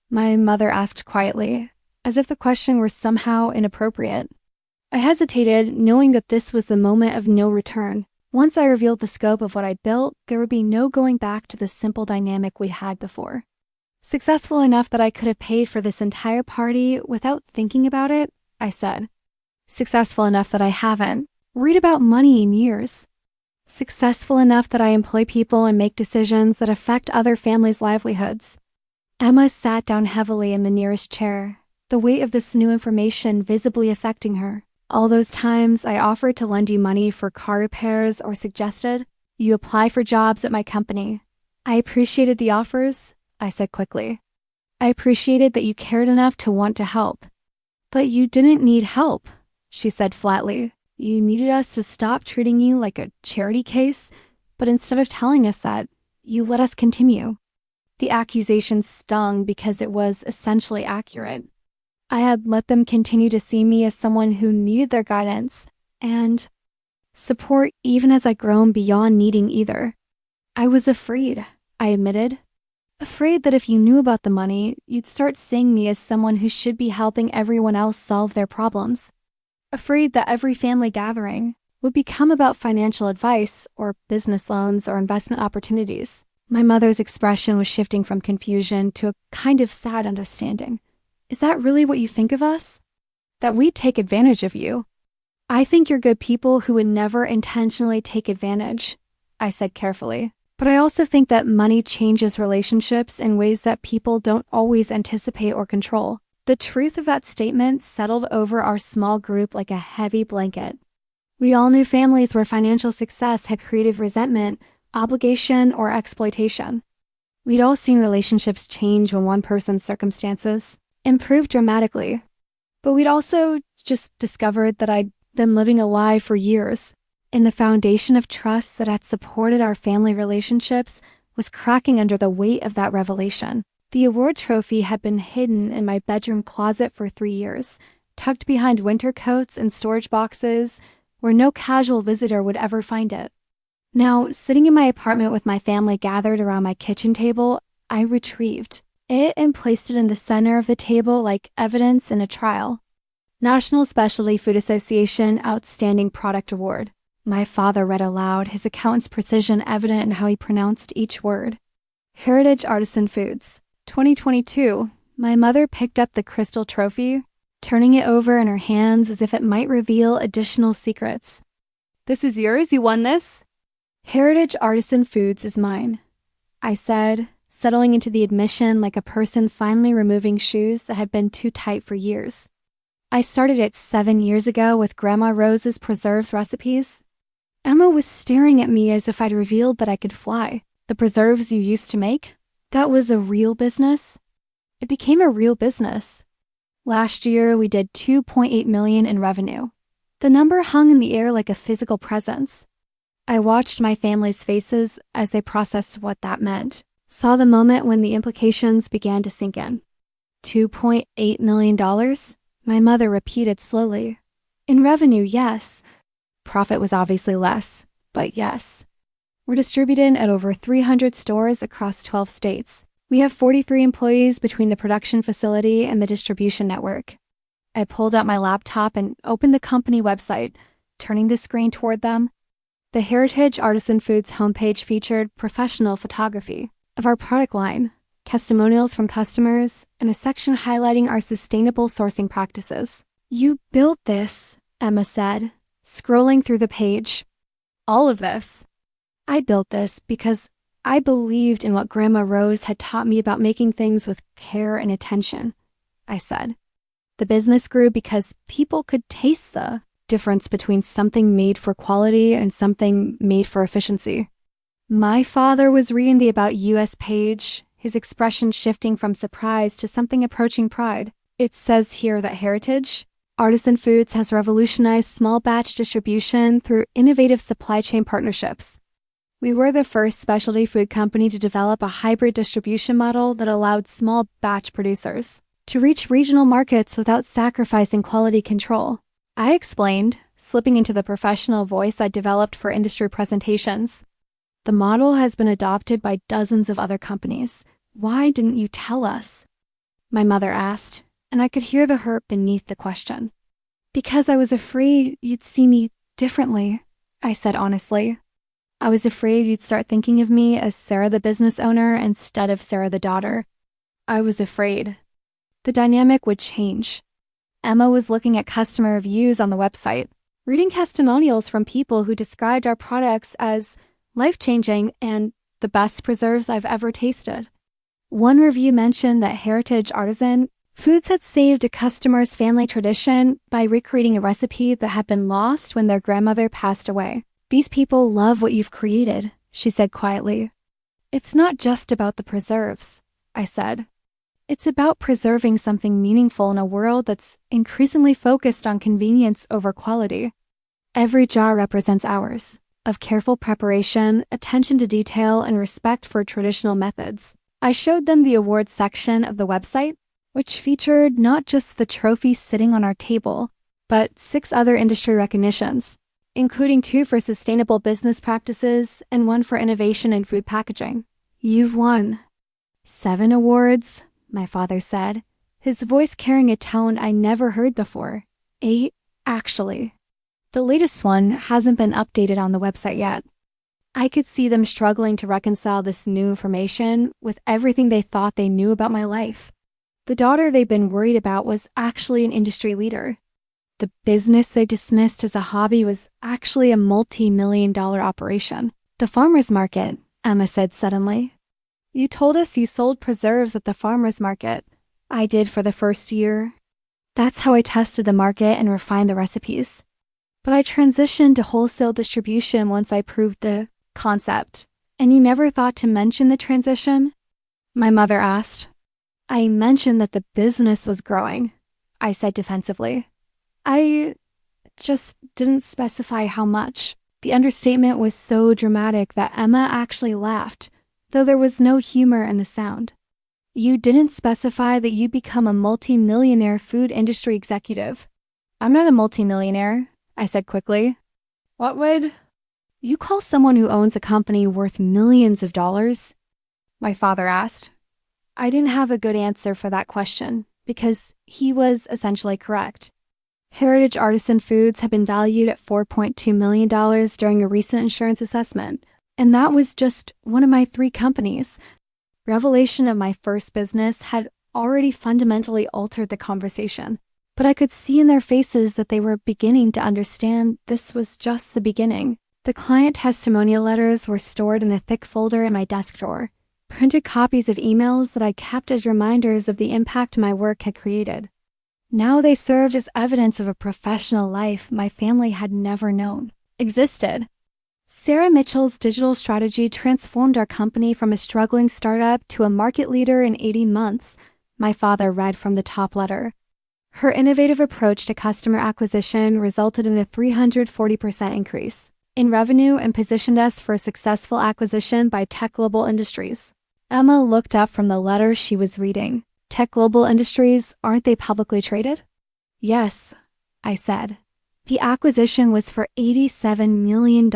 My mother asked quietly, as if the question were somehow inappropriate. I hesitated, knowing that this was the moment of no return. Once I revealed the scope of what I built, there would be no going back to the simple dynamic we'd had before. Successful enough that I could have paid for this entire party without thinking about it, I said. Successful enough that I haven't. Read about money in years. Successful enough that I employ people and make decisions that affect other families' livelihoods. Emma sat down heavily in the nearest chair, the weight of this new information visibly affecting her. All those times I offered to lend you money for car repairs or suggested you apply for jobs at my company. I appreciated the offers, I said quickly. I appreciated that you cared enough to want to help. But you didn't need help, she said flatly. You needed us to stop treating you like a charity case, but instead of telling us that, you let us continue. The accusation stung because it was essentially accurate. I had let them continue to see me as someone who needed their guidance and support even as I'd grown beyond needing either. I was afraid, I admitted. Afraid that if you knew about the money, you'd start seeing me as someone who should be helping everyone else solve their problems. Afraid that every family gathering would become about financial advice or business loans or investment opportunities. My mother's expression was shifting from confusion to a kind of sad understanding. Is that really what you think of us? That we'd take advantage of you? I think you're good people who would never intentionally take advantage, I said carefully. But I also think that money changes relationships in ways that people don't always anticipate or control. The truth of that statement settled over our small group like a heavy blanket. We all knew families where financial success had created resentment, obligation, or exploitation. We'd all seen relationships change when one person's circumstances improved dramatically. But we'd also just discovered that I'd been living a lie for years, and the foundation of trust that had supported our family relationships was cracking under the weight of that revelation. The award trophy had been hidden in my bedroom closet for 3 years, tucked behind winter coats and storage boxes where no casual visitor would ever find it. Now, sitting in my apartment with my family gathered around my kitchen table, I retrieved it and placed it in the center of the table like evidence in a trial. National Specialty Food Association Outstanding Product Award. My father read aloud, his accountant's precision evident in how he pronounced each word. Heritage Artisan Foods. 2022. My mother picked up the crystal trophy, turning it over in her hands as if it might reveal additional secrets. This is yours? You won this? Heritage Artisan Foods is mine, I said, settling into the admission like a person finally removing shoes that had been too tight for years. I started it 7 years ago with Grandma Rose's preserves recipes. Emma was staring at me as if I'd revealed that I could fly. The preserves you used to make? That was a real business? It became a real business. Last year, we did $2.8 million in revenue. The number hung in the air like a physical presence. I watched my family's faces as they processed what that meant, saw the moment when the implications began to sink in. $2.8 million? My mother repeated slowly. In revenue, yes. Profit was obviously less, but yes. We're distributed at over 300 stores across 12 states. We have 43 employees between the production facility and the distribution network. I pulled out my laptop and opened the company website, turning the screen toward them. The Heritage Artisan Foods homepage featured professional photography of our product line, testimonials from customers, and a section highlighting our sustainable sourcing practices. You built this, Emma said, scrolling through the page. All of this. I built this because I believed in what Grandma Rose had taught me about making things with care and attention, I said. The business grew because people could taste the difference between something made for quality and something made for efficiency. My father was reading the About US page, his expression shifting from surprise to something approaching pride. It says here that Heritage Artisan Foods has revolutionized small batch distribution through innovative supply chain partnerships. We were the first specialty food company to develop a hybrid distribution model that allowed small batch producers to reach regional markets without sacrificing quality control. I explained, slipping into the professional voice I developed for industry presentations. The model has been adopted by dozens of other companies. Why didn't you tell us? My mother asked, and I could hear the hurt beneath the question. Because I was afraid you'd see me differently, I said honestly. I was afraid you'd start thinking of me as Sarah the business owner instead of Sarah the daughter. I was afraid. The dynamic would change. Emma was looking at customer reviews on the website, reading testimonials from people who described our products as life-changing and the best preserves I've ever tasted. One review mentioned that Heritage Artisan Foods had saved a customer's family tradition by recreating a recipe that had been lost when their grandmother passed away. These people love what you've created, she said quietly. It's not just about the preserves, I said. It's about preserving something meaningful in a world that's increasingly focused on convenience over quality. Every jar represents hours of careful preparation, attention to detail, and respect for traditional methods. I showed them the awards section of the website, which featured not just the trophy sitting on our table, but 6 other industry recognitions, including 2 for sustainable business practices and 1 for innovation in food packaging. You've won. 7 awards, my father said, his voice carrying a tone I never heard before. 8, actually. The latest one hasn't been updated on the website yet. I could see them struggling to reconcile this new information with everything they thought they knew about my life. The daughter they'd been worried about was actually an industry leader. The business they dismissed as a hobby was actually a multi-million-dollar operation. The farmer's market, Emma said suddenly. You told us you sold preserves at the farmer's market. I did for the first year. That's how I tested the market and refined the recipes. But I transitioned to wholesale distribution once I proved the concept. And you never thought to mention the transition? My mother asked. I mentioned that the business was growing, I said defensively. I just didn't specify how much. The understatement was so dramatic that Emma actually laughed, though there was no humor in the sound. You didn't specify that you'd become a multi-millionaire food industry executive. I'm not a multi-millionaire, I said quickly. What would you call someone who owns a company worth millions of dollars? My father asked. I didn't have a good answer for that question, because he was essentially correct. Heritage Artisan Foods had been valued at $4.2 million during a recent insurance assessment, and that was just one of my 3 companies. Revelation of my first business had already fundamentally altered the conversation, but I could see in their faces that they were beginning to understand this was just the beginning. The client testimonial letters were stored in a thick folder in my desk drawer, printed copies of emails that I kept as reminders of the impact my work had created. Now they served as evidence of a professional life my family had never known existed. Sarah Mitchell's digital strategy transformed our company from a struggling startup to a market leader in 18 months, my father read from the top letter. Her innovative approach to customer acquisition resulted in a 340% increase in revenue and positioned us for a successful acquisition by Tech Global Industries. Emma looked up from the letter she was reading. Tech Global Industries, aren't they publicly traded? Yes, I said. The acquisition was for $87 million.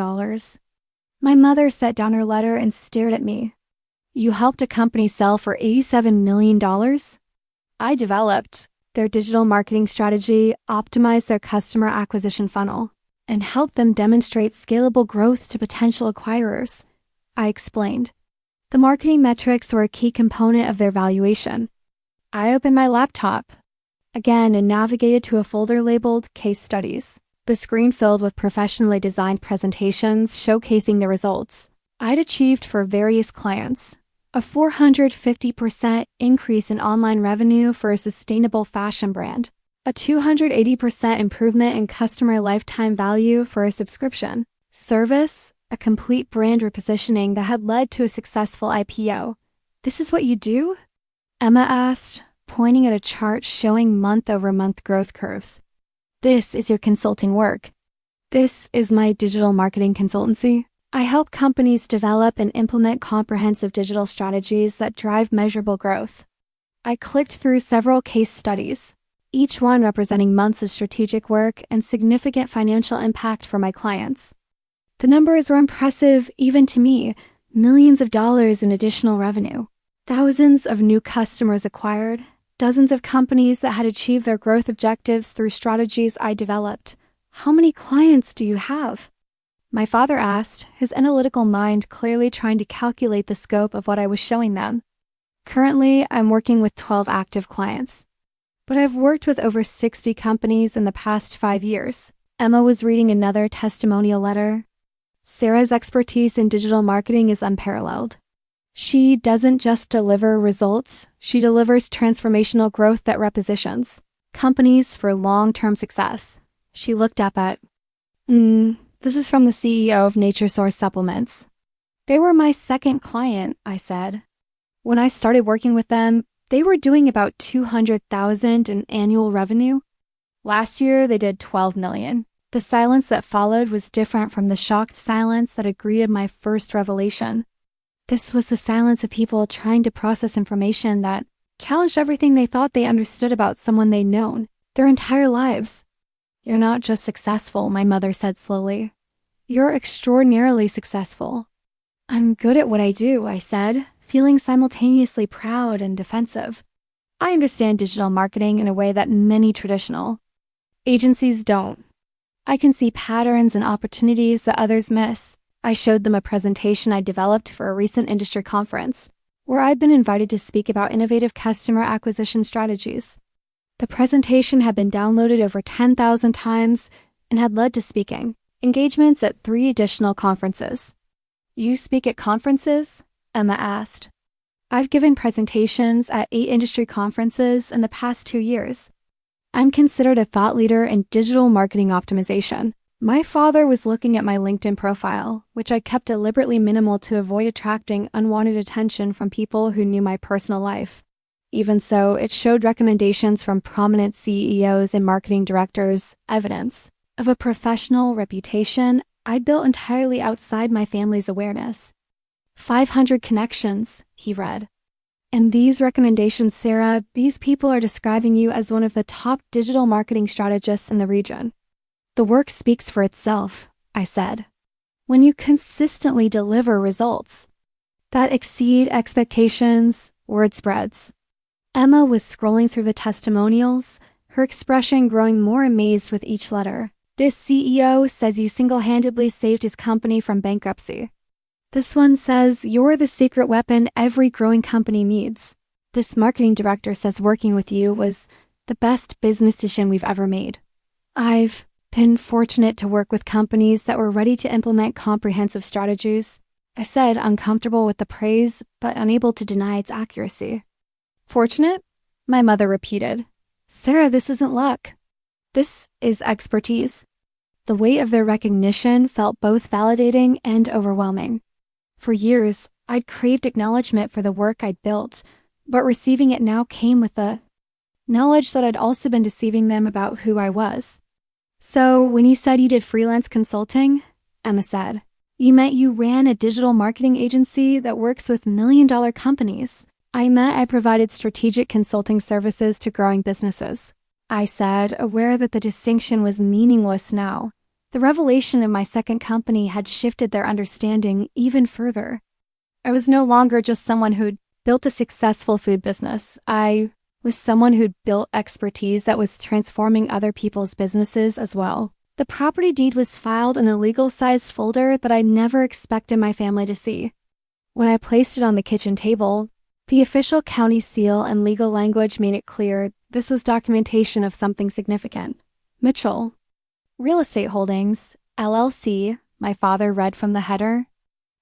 My mother set down her letter and stared at me. You helped a company sell for $87 million? I developed their digital marketing strategy, optimized their customer acquisition funnel, and helped them demonstrate scalable growth to potential acquirers. I explained. The marketing metrics were a key component of their valuation. I opened my laptop again and navigated to a folder labeled Case Studies, the screen filled with professionally designed presentations showcasing the results I'd achieved for various clients. A 450% increase in online revenue for a sustainable fashion brand. A 280% improvement in customer lifetime value for a subscription service. A complete brand repositioning that had led to a successful IPO. This is what you do? Emma asked, pointing at a chart showing month-over-month growth curves. This is your consulting work. This is my digital marketing consultancy. I help companies develop and implement comprehensive digital strategies that drive measurable growth. I clicked through several case studies, each one representing months of strategic work and significant financial impact for my clients. The numbers were impressive even to me, millions of dollars in additional revenue, thousands of new customers acquired, dozens of companies that had achieved their growth objectives through strategies I developed. How many clients do you have? My father asked, his analytical mind clearly trying to calculate the scope of what I was showing them. Currently, I'm working with 12 active clients, but I've worked with over 60 companies in the past 5 years. Emma was reading another testimonial letter. Sarah's expertise in digital marketing is unparalleled. She doesn't just deliver results, she delivers transformational growth that repositions companies for long-term success. She looked up at, this is from the CEO of Nature Source Supplements. They were my second client, I said. When I started working with them, they were doing about $200,000 in annual revenue. Last year, they did $12 million. The silence that followed was different from the shocked silence that had greeted my first revelation. This was the silence of people trying to process information that challenged everything they thought they understood about someone they'd known their entire lives. You're not just successful, my mother said slowly. You're extraordinarily successful. I'm good at what I do, I said, feeling simultaneously proud and defensive. I understand digital marketing in a way that many traditional agencies don't. I can see patterns and opportunities that others miss. I showed them a presentation I developed for a recent industry conference, where I'd been invited to speak about innovative customer acquisition strategies. The presentation had been downloaded over 10,000 times and had led to speaking engagements at 3 additional conferences. You speak at conferences? Emma asked. I've given presentations at 8 industry conferences in the past 2 years. I'm considered a thought leader in digital marketing optimization. My father was looking at my LinkedIn profile, which I kept deliberately minimal to avoid attracting unwanted attention from people who knew my personal life. Even so, it showed recommendations from prominent CEOs and marketing directors, evidence of a professional reputation I'd built entirely outside my family's awareness. 500 connections, he read. And these recommendations, Sarah, these people are describing you as one of the top digital marketing strategists in the region. The work speaks for itself, I said. When you consistently deliver results that exceed expectations, word spreads. Emma was scrolling through the testimonials, her expression growing more amazed with each letter. This CEO says you single-handedly saved his company from bankruptcy. This one says you're the secret weapon every growing company needs. This marketing director says working with you was the best business decision we've ever made. I've been fortunate to work with companies that were ready to implement comprehensive strategies, I said, uncomfortable with the praise, but unable to deny its accuracy. Fortunate? My mother repeated. Sarah, this isn't luck. This is expertise. The weight of their recognition felt both validating and overwhelming. For years, I'd craved acknowledgement for the work I'd built, but receiving it now came with the knowledge that I'd also been deceiving them about who I was. So, when you said you did freelance consulting, Emma said, you meant you ran a digital marketing agency that works with million-dollar companies. I meant I provided strategic consulting services to growing businesses. I said, aware that the distinction was meaningless now. The revelation of my second company had shifted their understanding even further. I was no longer just someone who'd built a successful food business. I was someone who'd built expertise that was transforming other people's businesses as well. The property deed was filed in a legal-sized folder that I never expected my family to see. When I placed it on the kitchen table, the official county seal and legal language made it clear this was documentation of something significant. Mitchell Real Estate Holdings, LLC, my father read from the header.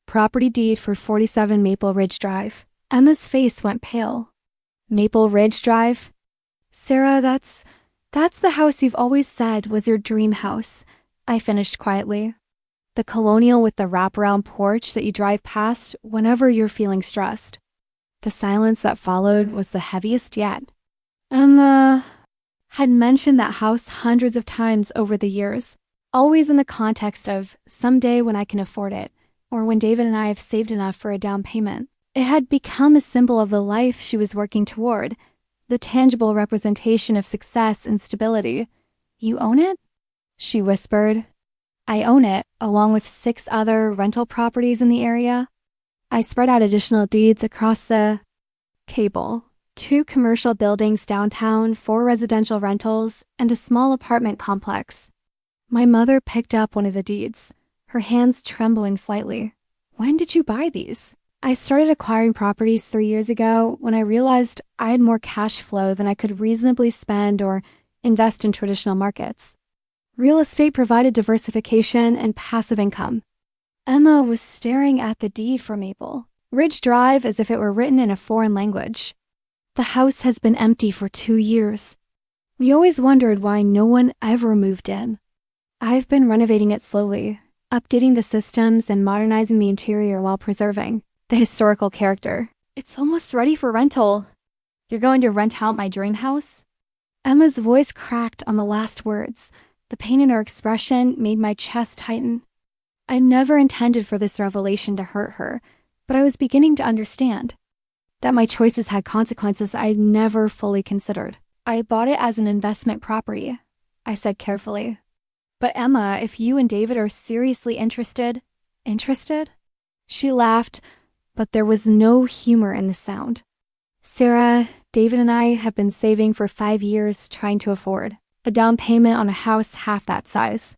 Property deed for 47 Maple Ridge Drive. Emma's face went pale. Maple Ridge Drive? Sarah, that's the house you've always said was your dream house, I finished quietly. The colonial with the wraparound porch that you drive past whenever you're feeling stressed. The silence that followed was the heaviest yet. Emma had mentioned that house hundreds of times over the years, always in the context of someday when I can afford it, or when David and I have saved enough for a down payment. It had become a symbol of the life she was working toward, the tangible representation of success and stability. You own it? She whispered. I own it, along with 6 other rental properties in the area. I spread out additional deeds across the table. 2 commercial buildings downtown, 4 residential rentals, and a small apartment complex. My mother picked up one of the deeds, her hands trembling slightly. When did you buy these? I started acquiring properties 3 years ago when I realized I had more cash flow than I could reasonably spend or invest in traditional markets. Real estate provided diversification and passive income. Emma was staring at the deed for Maple Ridge Drive as if it were written in a foreign language. The house has been empty for 2 years. We always wondered why no one ever moved in. I've been renovating it slowly, updating the systems and modernizing the interior while preserving the historical character. It's almost ready for rental. You're going to rent out my dream house? Emma's voice cracked on the last words. The pain in her expression made my chest tighten. I never intended for this revelation to hurt her, but I was beginning to understand that my choices had consequences I'd never fully considered. I bought it as an investment property. I said carefully. But Emma, if you and David are seriously interested... Interested? She laughed, but there was no humor in the sound. Sarah, David and I have been saving for 5 years trying to afford a down payment on a house half that size.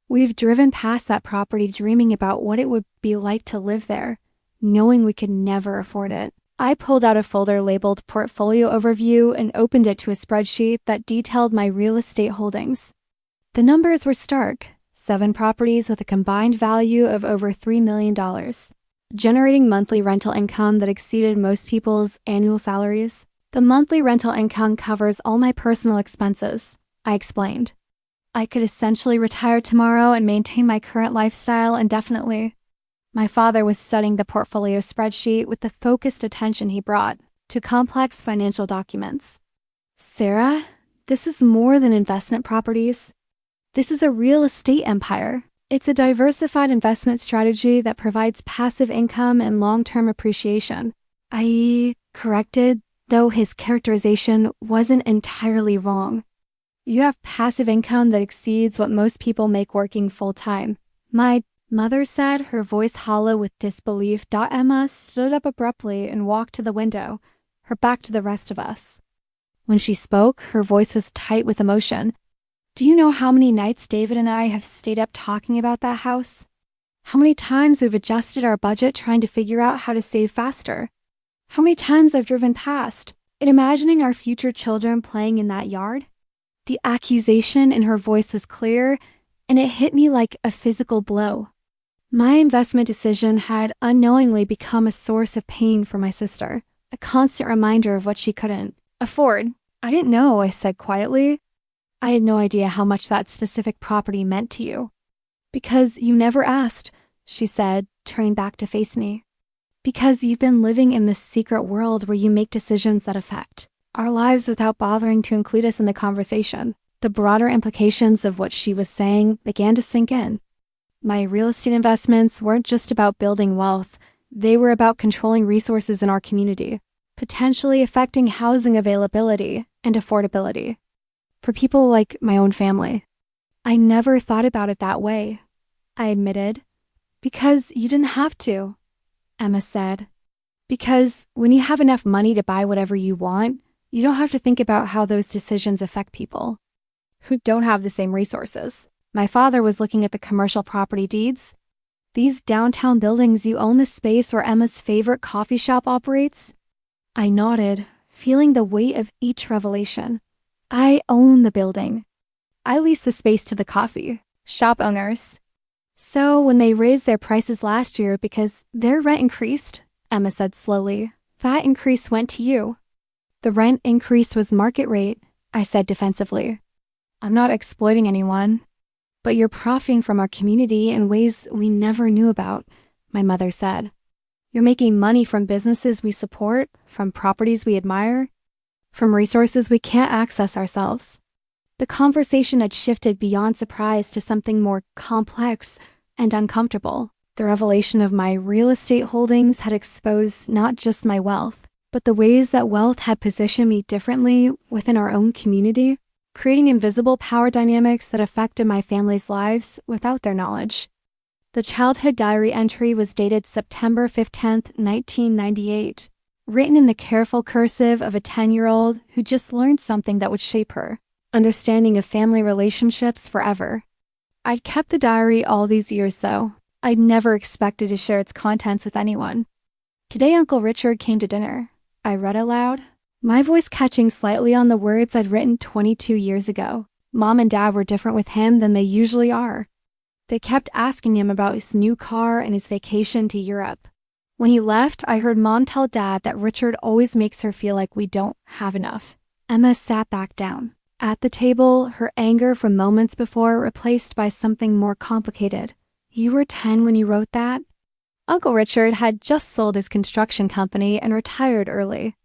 We've driven past that property dreaming about what it would be like to live there, knowing we could never afford it. I pulled out a folder labeled Portfolio Overview and opened it to a spreadsheet that detailed my real estate holdings. The numbers were stark: 7 properties with a combined value of over $3 million, generating monthly rental income that exceeded most people's annual salaries. The monthly rental income covers all my personal expenses, I explained. I could essentially retire tomorrow and maintain my current lifestyle indefinitely. My father was studying the portfolio spreadsheet with the focused attention he brought to complex financial documents. Sarah, this is more than investment properties. This is a real estate empire. It's a diversified investment strategy that provides passive income and long-term appreciation. I corrected, though his characterization wasn't entirely wrong. You have passive income that exceeds what most people make working full-time. My mother said, her voice hollow with disbelief. Emma stood up abruptly and walked to the window, her back to the rest of us. When she spoke, her voice was tight with emotion. Do you know how many nights David and I have stayed up talking about that house? How many times we've adjusted our budget trying to figure out how to save faster? How many times I've driven past and imagining our future children playing in that yard? The accusation in her voice was clear, and it hit me like a physical blow. My investment decision had unknowingly become a source of pain for my sister, a constant reminder of what she couldn't afford. I didn't know, I said quietly. I had no idea how much that specific property meant to you. Because you never asked, she said, turning back to face me. Because you've been living in this secret world where you make decisions that affect our lives without bothering to include us in the conversation. The broader implications of what she was saying began to sink in. My real estate investments weren't just about building wealth. They were about controlling resources in our community, potentially affecting housing availability and affordability for people like my own family. I never thought about it that way, I admitted. Because you didn't have to, Emma said. Because when you have enough money to buy whatever you want, you don't have to think about how those decisions affect people who don't have the same resources. My father was looking at the commercial property deeds. These downtown buildings, you own the space where Emma's favorite coffee shop operates? I nodded, feeling the weight of each revelation. I own the building. I lease the space to the coffee shop owners. So when they raised their prices last year because their rent increased, Emma said slowly, that increase went to you. The rent increase was market rate, I said defensively. I'm not exploiting anyone, but you're profiting from our community in ways we never knew about, my mother said. You're making money from businesses we support, from properties we admire, from resources we can't access ourselves. The conversation had shifted beyond surprise to something more complex and uncomfortable. The revelation of my real estate holdings had exposed not just my wealth, but the ways that wealth had positioned me differently within our own community, creating invisible power dynamics that affected my family's lives without their knowledge. The childhood diary entry was dated September 15th, 1998, written in the careful cursive of a 10-year-old who just learned something that would shape her understanding of family relationships forever. I'd kept the diary all these years, though. I'd never expected to share its contents with anyone. Today, Uncle Richard came to dinner. I read aloud, my voice catching slightly on the words I'd written 22 years ago. Mom and Dad were different with him than they usually are. They kept asking him about his new car and his vacation to Europe. When he left, I heard Mom tell Dad that Richard always makes her feel like we don't have enough. Emma sat back down. At the table, her anger from moments before replaced by something more complicated. You were 10 when you wrote that? Uncle Richard had just sold his construction company and retired early.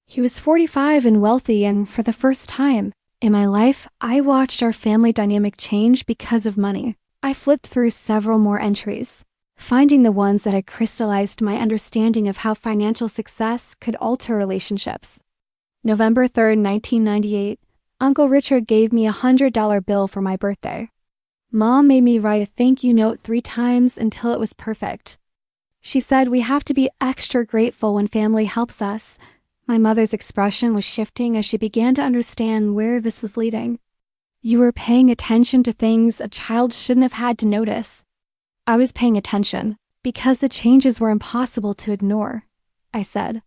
He was 45 and wealthy, and for the first time in my life, I watched our family dynamic change because of money. I flipped through several more entries, finding the ones that had crystallized my understanding of how financial success could alter relationships. November 3rd, 1998, Uncle Richard gave me $100 bill for my birthday. Mom made me write a thank you note 3 times until it was perfect. She said we have to be extra grateful when family helps us. My mother's expression was shifting as she began to understand where this was leading. You were paying attention to things a child shouldn't have had to notice. I was paying attention because the changes were impossible to ignore, I said.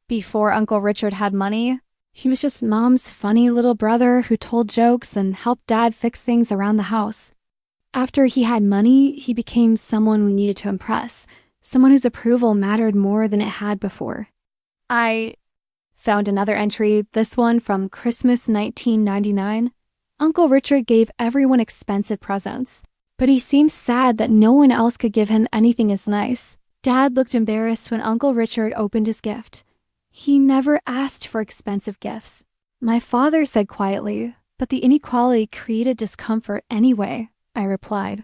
Before Uncle Richard had money, he was just Mom's funny little brother who told jokes and helped Dad fix things around the house. After he had money, he became someone we needed to impress, someone whose approval mattered more than it had before. I found another entry, this one from Christmas 1999. Uncle Richard gave everyone expensive presents, but he seemed sad that no one else could give him anything as nice. Dad looked embarrassed when Uncle Richard opened his gift. He never asked for expensive gifts. My father said quietly, but the inequality created discomfort anyway, I replied.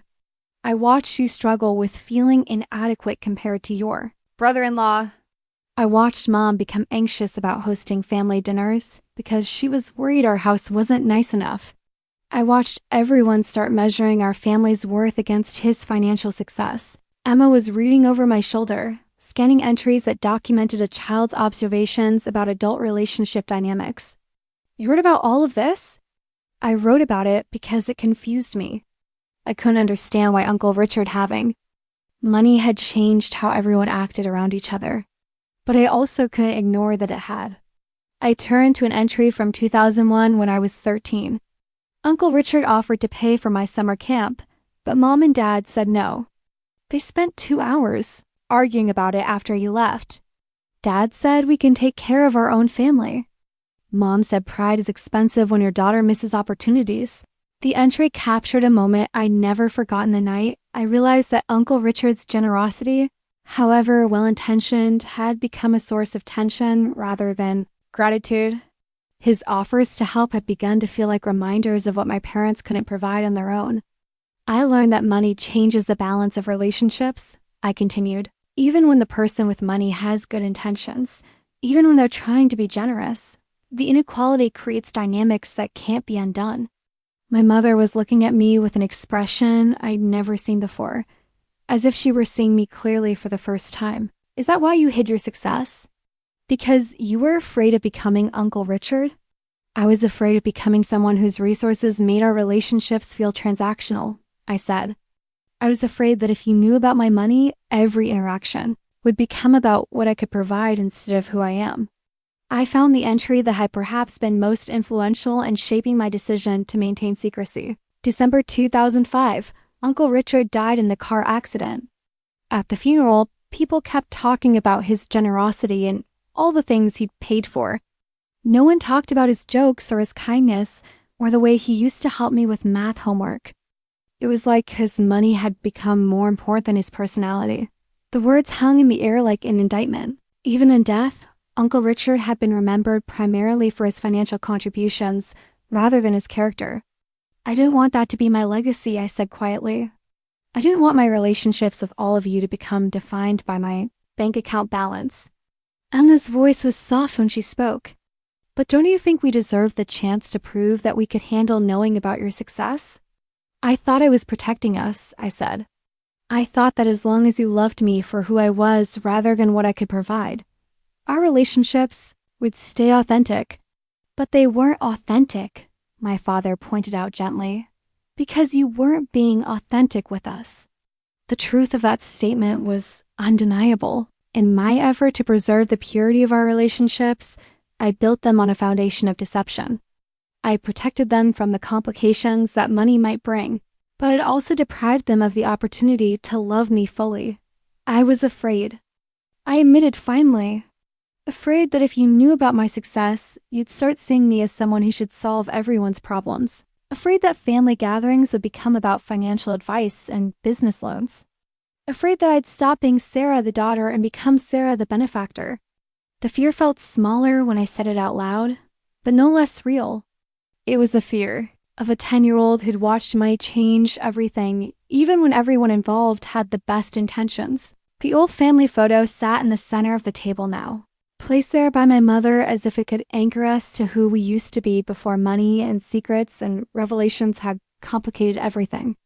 I watched you struggle with feeling inadequate compared to your brother-in-law. I watched Mom become anxious about hosting family dinners because she was worried our house wasn't nice enough. I watched everyone start measuring our family's worth against his financial success. Emma was reading over my shoulder, scanning entries that documented a child's observations about adult relationship dynamics. You wrote about all of this? I wrote about it because it confused me. I couldn't understand why Uncle Richard having money had changed how everyone acted around each other. But I also couldn't ignore that it had. I turned to an entry from 2001 when I was 13. Uncle Richard offered to pay for my summer camp, but Mom and Dad said no. They spent 2 hours arguing about it after he left. Dad said we can take care of our own family. Mom said pride is expensive when your daughter misses opportunities. The entry captured a moment I'd never forgotten the night I realized that Uncle Richard's generosity, however well-intentioned, had become a source of tension rather than gratitude. His offers to help had begun to feel like reminders of what my parents couldn't provide on their own. I learned that money changes the balance of relationships, I continued. Even when the person with money has good intentions, even when they're trying to be generous, the inequality creates dynamics that can't be undone. My mother was looking at me with an expression I'd never seen before, as if she were seeing me clearly for the first time. Is that why you hid your success? Because you were afraid of becoming Uncle Richard? I was afraid of becoming someone whose resources made our relationships feel transactional, I said. I was afraid that if you knew about my money, every interaction would become about what I could provide instead of who I am. I found the entry that had perhaps been most influential in shaping my decision to maintain secrecy. December 2005, Uncle Richard died in the car accident. At the funeral, people kept talking about his generosity and all the things he'd paid for. No one talked about his jokes or his kindness or the way he used to help me with math homework. It was like his money had become more important than his personality. The words hung in the air like an indictment. Even in death, Uncle Richard had been remembered primarily for his financial contributions rather than his character. I didn't want that to be my legacy, I said quietly. I didn't want my relationships with all of you to become defined by my bank account balance. Emma's voice was soft when she spoke. But don't you think we deserve the chance to prove that we could handle knowing about your success? I thought I was protecting us, I said. I thought that as long as you loved me for who I was rather than what I could provide, our relationships would stay authentic. But they weren't authentic, my father pointed out gently, because you weren't being authentic with us. The truth of that statement was undeniable. In my effort to preserve the purity of our relationships, I built them on a foundation of deception. I protected them from the complications that money might bring, but it also deprived them of the opportunity to love me fully. I was afraid. I admitted finally. Afraid that if you knew about my success, you'd start seeing me as someone who should solve everyone's problems. Afraid that family gatherings would become about financial advice and business loans. Afraid that I'd stop being Sarah the daughter and become Sarah the benefactor. The fear felt smaller when I said it out loud, but no less real. It was the fear of a 10-year-old who'd watched money change everything, even when everyone involved had the best intentions. The old family photo sat in the center of the table now. placed there by my mother as if it could anchor us to who we used to be before money and secrets and revelations had complicated everything.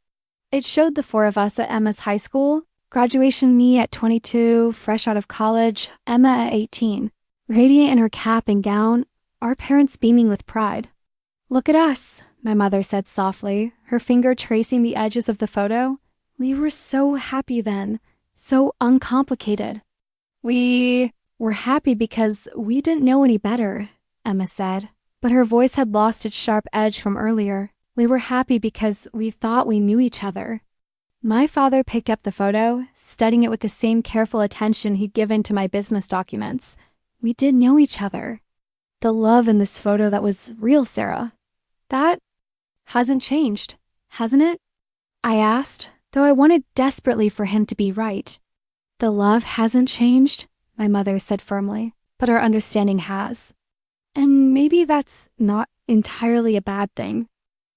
It showed the four of us at Emma's high school, graduation me at 22, fresh out of college, Emma at 18, radiant in her cap and gown, our parents beaming with pride. "Look at us," my mother said softly, her finger tracing the edges of the photo. "We were so happy then, so uncomplicated." "We were happy because we didn't know any better," Emma said, but her voice had lost its sharp edge from earlier. "We were happy because we thought we knew each other." My father picked up the photo, studying it with the same careful attention he'd given to my business documents. "We did know each other. The love in this photo that was real, Sarah. That hasn't changed, hasn't it?" I asked, though I wanted desperately for him to be right. "The love hasn't changed," my mother said firmly, "but our understanding has. And maybe that's not entirely a bad thing."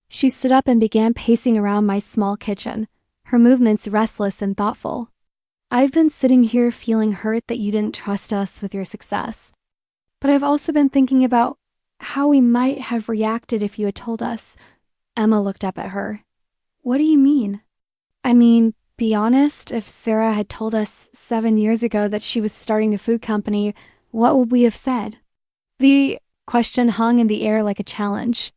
She stood up and began pacing around my small kitchen, her movements restless and thoughtful. "I've been sitting here feeling hurt that you didn't trust us with your success. But I've also been thinking about how we might have reacted if you had told us." Emma looked up at her. "What do you mean?" "I mean, be honest, if Sarah had told us 7 years ago that she was starting a food company, what would we have said?" The question hung in the air like a challenge.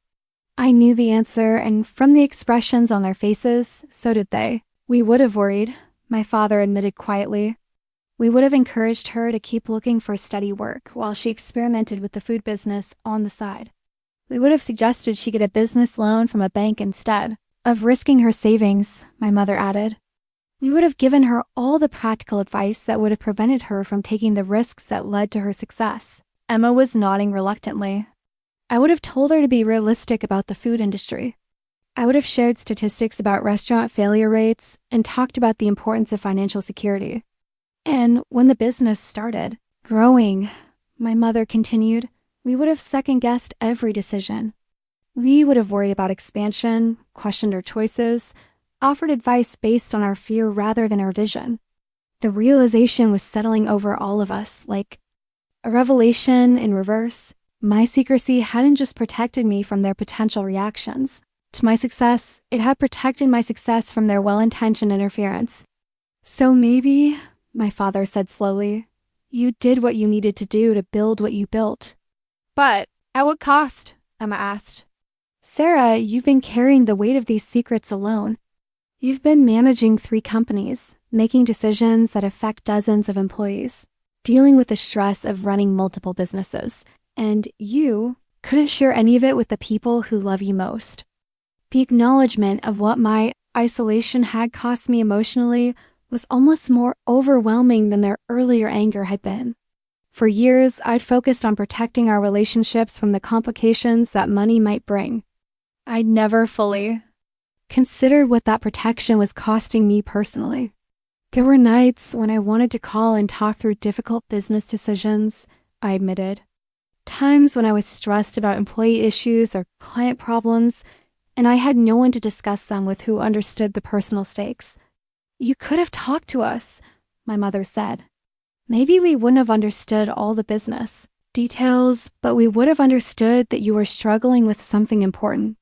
I knew the answer, and from the expressions on their faces, so did they. "We would have worried," my father admitted quietly. "We would have encouraged her to keep looking for steady work while she experimented with the food business on the side. We would have suggested she get a business loan from a bank instead of risking her savings," my mother added. "We would have given her all the practical advice that would have prevented her from taking the risks that led to her success." Emma was nodding reluctantly. "I would have told her to be realistic about the food industry. I would have shared statistics about restaurant failure rates and talked about the importance of financial security. And when the business started growing," my mother continued, "we would have second-guessed every decision. We would have worried about expansion, questioned our choices, offered advice based on our fear rather than our vision. The realization was settling over all of us, like a revelation in reverse. My secrecy hadn't just protected me from their potential reactions to my success, it had protected my success from their well-intentioned interference. So maybe," my father said slowly, "you did what you needed to do to build what you built." "But at what cost?" Emma asked. "Sarah, you've been carrying the weight of these secrets alone. You've been managing 3 companies, making decisions that affect dozens of employees, dealing with the stress of running multiple businesses, and you couldn't share any of it with the people who love you most. The acknowledgement of what my isolation had cost me emotionally was almost more overwhelming than their earlier anger had been. For years, I'd focused on protecting our relationships from the complications that money might bring. I'd never fully considered what that protection was costing me personally. There were nights when I wanted to call and talk through difficult business decisions," I admitted. "Times when I was stressed about employee issues or client problems, and I had no one to discuss them with who understood the personal stakes. You could have talked to us," my mother said. "Maybe we wouldn't have understood all the business details, but we would have understood that you were struggling with something important.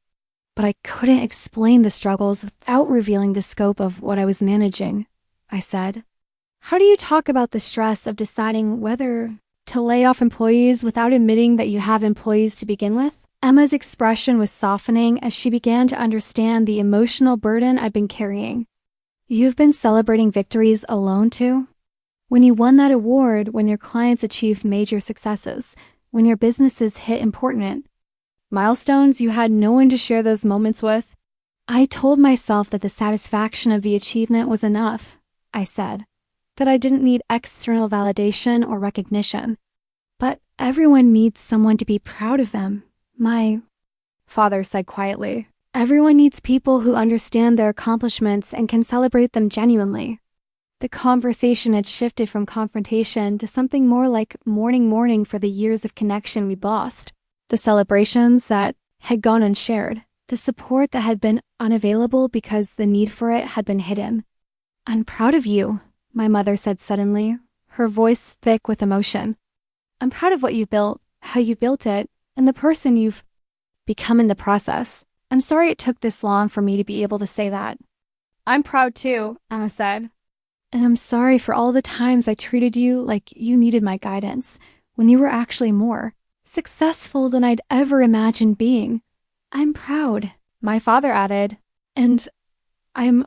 But I couldn't explain the struggles without revealing the scope of what I was managing," I said. "How do you talk about the stress of deciding whether to lay off employees without admitting that you have employees to begin with?" Emma's expression was softening as she began to understand the emotional burden I'd been carrying. "You've been celebrating victories alone too? When you won that award, when your clients achieved major successes, when your businesses hit important milestones, you had no one to share those moments with?" "I told myself that the satisfaction of the achievement was enough," I said, "that I didn't need external validation or recognition. But everyone needs someone to be proud of them," my father said quietly. "Everyone needs people who understand their accomplishments and can celebrate them genuinely." The conversation had shifted from confrontation to something more like mourning for the years of connection we'd lost, the celebrations that had gone unshared, the support that had been unavailable because the need for it had been hidden. "I'm proud of you," my mother said suddenly, her voice thick with emotion. I'm proud of what you've built, how you built it, and the person you've become in the process. I'm sorry it took this long for me to be able to say that. I'm proud too, Emma said. And I'm sorry for all the times I treated you like you needed my guidance, when you were actually more successful than I'd ever imagined being. I'm proud, my father added. And I'm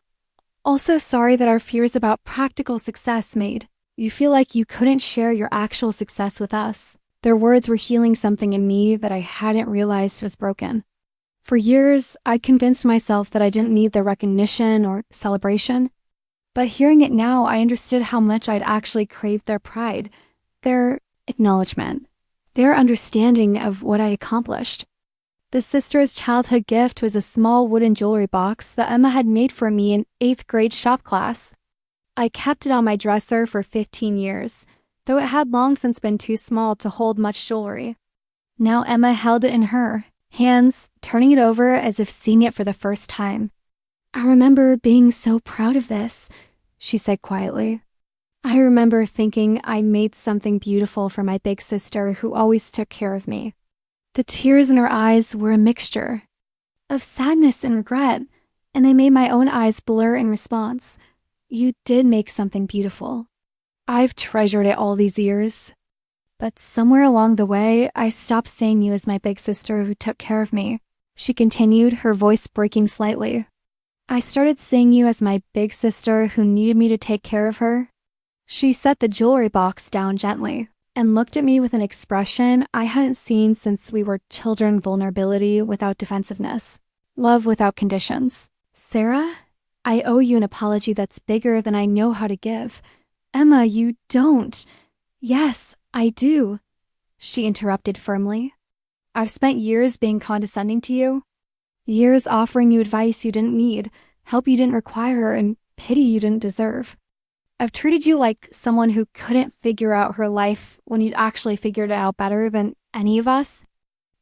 also sorry that our fears about practical success made you feel like you couldn't share your actual success with us. Their words were healing something in me that I hadn't realized was broken. For years, I'd convinced myself that I didn't need their recognition or celebration. But hearing it now, I understood how much I'd actually craved their pride, their acknowledgement, their understanding of what I accomplished. The sister's childhood gift was a small wooden jewelry box that Emma had made for me in 8th grade shop class. I kept it on my dresser for 15 years, though it had long since been too small to hold much jewelry. Now Emma held it in her hands, turning it over as if seeing it for the first time. I remember being so proud of this, she said quietly. I remember thinking I made something beautiful for my big sister who always took care of me. The tears in her eyes were a mixture of sadness and regret, and they made my own eyes blur in response. You did make something beautiful. I've treasured it all these years. But somewhere along the way, I stopped seeing you as my big sister who took care of me, she continued, her voice breaking slightly. I started seeing you as my big sister who needed me to take care of her. She set the jewelry box down gently and looked at me with an expression I hadn't seen since we were children. Vulnerability without defensiveness. Love without conditions. Sarah, I owe you an apology that's bigger than I know how to give. Emma, you don't. Yes, I do, she interrupted firmly. I've spent years being condescending to you. Years offering you advice you didn't need, help you didn't require, and pity you didn't deserve. I've treated you like someone who couldn't figure out her life when you'd actually figured it out better than any of us.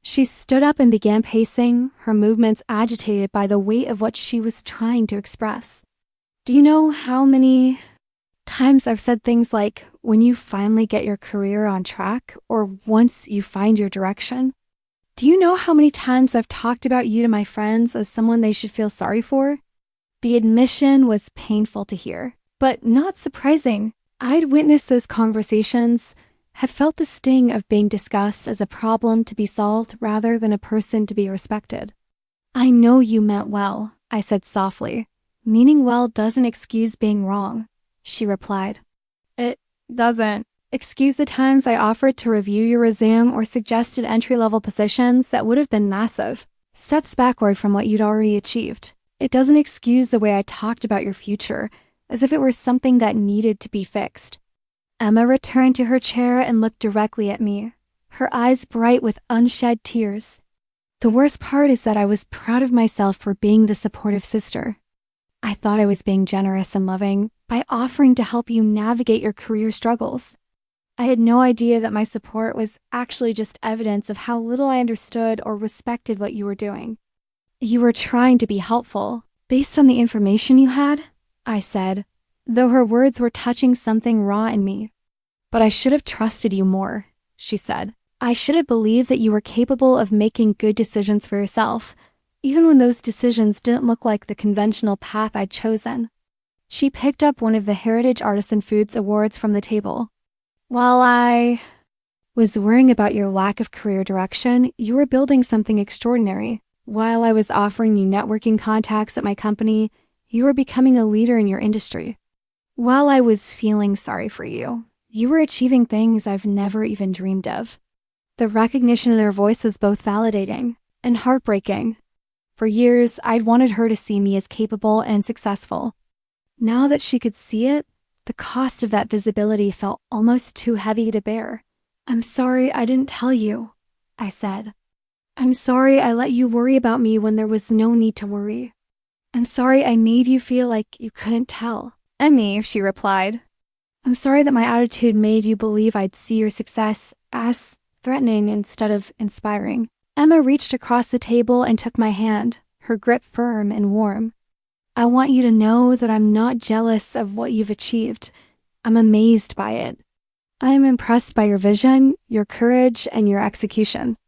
She stood up and began pacing, her movements agitated by the weight of what she was trying to express. Do you know how many times I've said things like, when you finally get your career on track, or once you find your direction? Do you know how many times I've talked about you to my friends as someone they should feel sorry for? The admission was painful to hear, but not surprising. I'd witnessed those conversations, had felt the sting of being discussed as a problem to be solved rather than a person to be respected. I know you meant well, I said softly. Meaning well doesn't excuse being wrong, she replied. It doesn't excuse the times I offered to review your resume or suggested entry-level positions that would have been massive, steps backward from what you'd already achieved. It doesn't excuse the way I talked about your future, as if it were something that needed to be fixed. Emma returned to her chair and looked directly at me, her eyes bright with unshed tears. The worst part is that I was proud of myself for being the supportive sister. I thought I was being generous and loving by offering to help you navigate your career struggles. I had no idea that my support was actually just evidence of how little I understood or respected what you were doing. You were trying to be helpful, based on the information you had, I said, though her words were touching something raw in me. But I should have trusted you more, she said. I should have believed that you were capable of making good decisions for yourself, even when those decisions didn't look like the conventional path I'd chosen. She picked up one of the Heritage Artisan Foods awards from the table. While I was worrying about your lack of career direction, you were building something extraordinary. While I was offering you networking contacts at my company, you were becoming a leader in your industry. While I was feeling sorry for you, you were achieving things I've never even dreamed of. The recognition in her voice was both validating and heartbreaking. For years, I'd wanted her to see me as capable and successful. Now that she could see it, the cost of that visibility felt almost too heavy to bear. I'm sorry I didn't tell you, I said. I'm sorry I let you worry about me when there was no need to worry. I'm sorry I made you feel like you couldn't tell. Emmy, she replied. I'm sorry that my attitude made you believe I'd see your success as threatening instead of inspiring. Emma reached across the table and took my hand, her grip firm and warm. I want you to know that I'm not jealous of what you've achieved. I'm amazed by it. I am impressed by your vision, your courage, and your execution.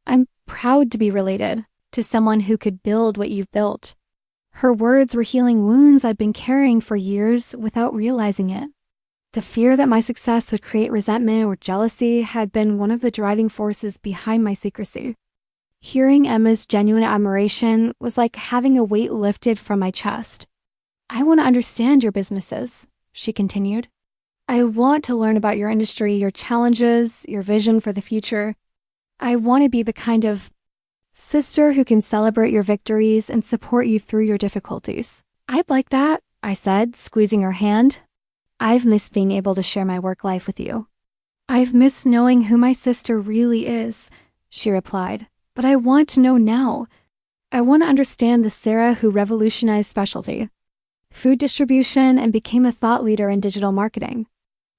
I'm proud to be related to someone who could build what you've built. Her words were healing wounds I'd been carrying for years without realizing it. The fear that my success would create resentment or jealousy had been one of the driving forces behind my secrecy. Hearing Emma's genuine admiration was like having a weight lifted from my chest. I want to understand your businesses, she continued. I want to learn about your industry, your challenges, your vision for the future. I want to be the kind of sister who can celebrate your victories and support you through your difficulties. I'd like that, I said, squeezing her hand. I've missed being able to share my work life with you. I've missed knowing who my sister really is, she replied. But I want to know now. I want to understand the Sarah who revolutionized specialty food distribution and became a thought leader in digital marketing.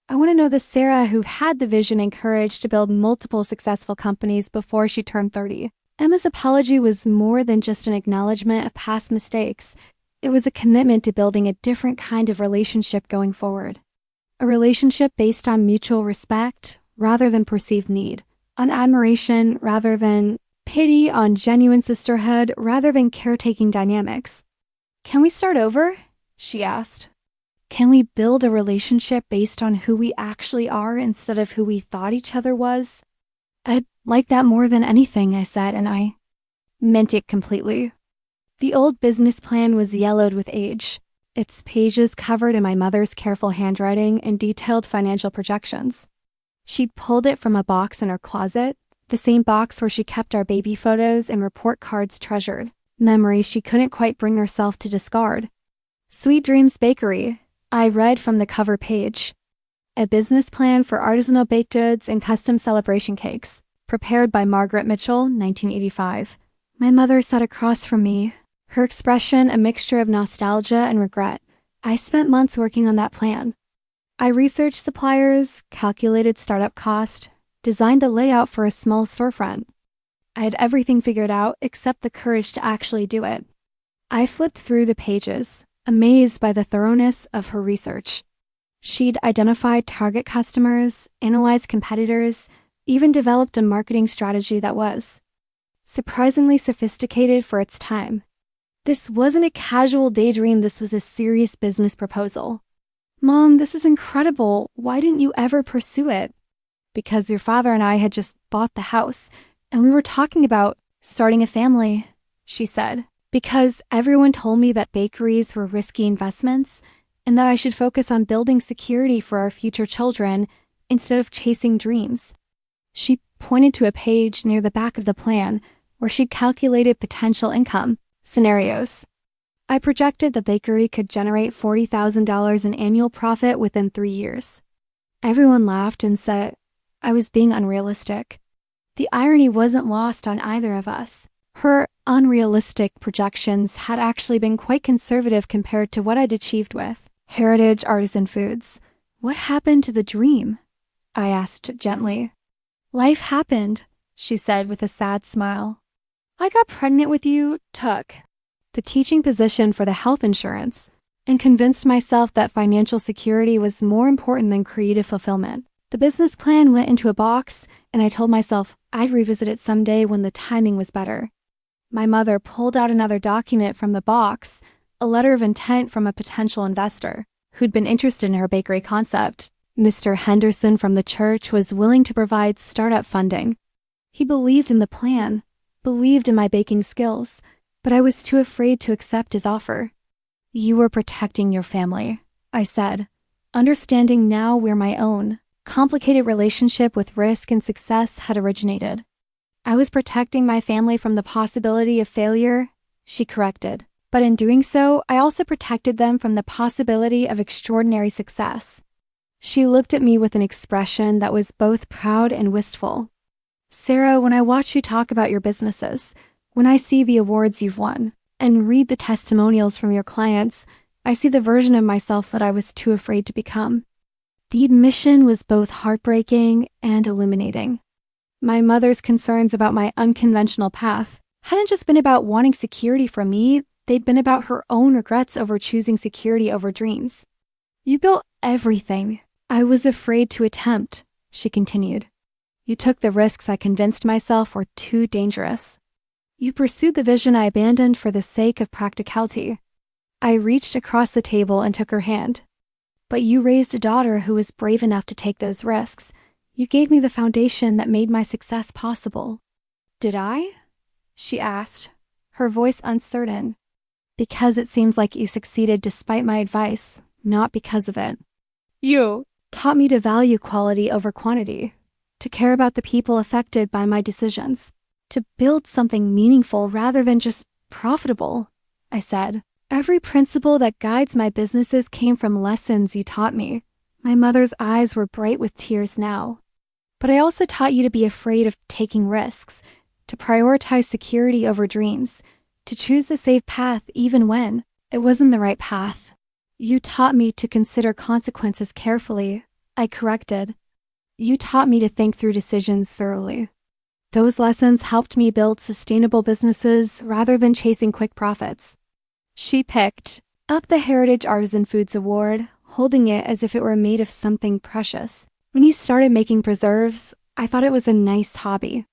I want to know the Sarah who had the vision and courage to build multiple successful companies before she turned 30. Emma's apology was more than just an acknowledgement of past mistakes. It was a commitment to building a different kind of relationship going forward. A relationship based on mutual respect rather than perceived need, on admiration rather than pity, on genuine sisterhood rather than caretaking dynamics. Can we start over? She asked. Can we build a relationship based on who we actually are instead of who we thought each other was? I'd like that more than anything, I said, and I meant it completely. The old business plan was yellowed with age, its pages covered in my mother's careful handwriting and detailed financial projections. She'd pulled it from a box in her closet, the same box where she kept our baby photos and report cards treasured, memories she couldn't quite bring herself to discard. Sweet Dreams Bakery, I read from the cover page. A business plan for artisanal baked goods and custom celebration cakes, prepared by Margaret Mitchell, 1985. My mother sat across from me, her expression a mixture of nostalgia and regret. I spent months working on that plan. I researched suppliers, calculated startup cost, designed the layout for a small storefront. I had everything figured out except the courage to actually do it. I flipped through the pages, amazed by the thoroughness of her research. She'd identified target customers, analyzed competitors, even developed a marketing strategy that was surprisingly sophisticated for its time. This wasn't a casual daydream, this was a serious business proposal. Mom, this is incredible. Why didn't you ever pursue it? Because your father and I had just bought the house, and we were talking about starting a family, she said. Because everyone told me that bakeries were risky investments and that I should focus on building security for our future children instead of chasing dreams. She pointed to a page near the back of the plan where she'd calculated potential income scenarios. I projected the bakery could generate $40,000 in annual profit within 3 years. Everyone laughed and said I was being unrealistic. The irony wasn't lost on either of us. Her unrealistic projections had actually been quite conservative compared to what I'd achieved with Heritage Artisan Foods. What happened to the dream? I asked gently. Life happened, she said with a sad smile. I got pregnant with you, took the teaching position for the health insurance, and convinced myself that financial security was more important than creative fulfillment. The business plan went into a box, and I told myself I'd revisit it someday when the timing was better. My mother pulled out another document from the box, a letter of intent from a potential investor who'd been interested in her bakery concept. Mr. Henderson from the church was willing to provide startup funding. He believed in the plan, believed in my baking skills, but I was too afraid to accept his offer. You were protecting your family, I said, understanding now we're my own. Complicated relationship with risk and success had originated. I was protecting my family from the possibility of failure, she corrected. But in doing so, I also protected them from the possibility of extraordinary success. She looked at me with an expression that was both proud and wistful. Sarah, when I watch you talk about your businesses, when I see the awards you've won, and read the testimonials from your clients, I see the version of myself that I was too afraid to become. The admission was both heartbreaking and illuminating. My mother's concerns about my unconventional path hadn't just been about wanting security from me, they'd been about her own regrets over choosing security over dreams. You built everything, I was afraid to attempt, she continued. You took the risks I convinced myself were too dangerous. You pursued the vision I abandoned for the sake of practicality. I reached across the table and took her hand. But you raised a daughter who was brave enough to take those risks. You gave me the foundation that made my success possible. Did I? She asked, her voice uncertain. Because it seems like you succeeded despite my advice, not because of it. You taught me to value quality over quantity, to care about the people affected by my decisions, to build something meaningful rather than just profitable, I said. Every principle that guides my businesses came from lessons you taught me. My mother's eyes were bright with tears now. But I also taught you to be afraid of taking risks, to prioritize security over dreams, to choose the safe path even when it wasn't the right path. You taught me to consider consequences carefully, I corrected. You taught me to think through decisions thoroughly. Those lessons helped me build sustainable businesses rather than chasing quick profits. She picked up the Heritage Artisan Foods Award, holding it as if it were made of something precious. When you started making preserves, I thought it was a nice hobby.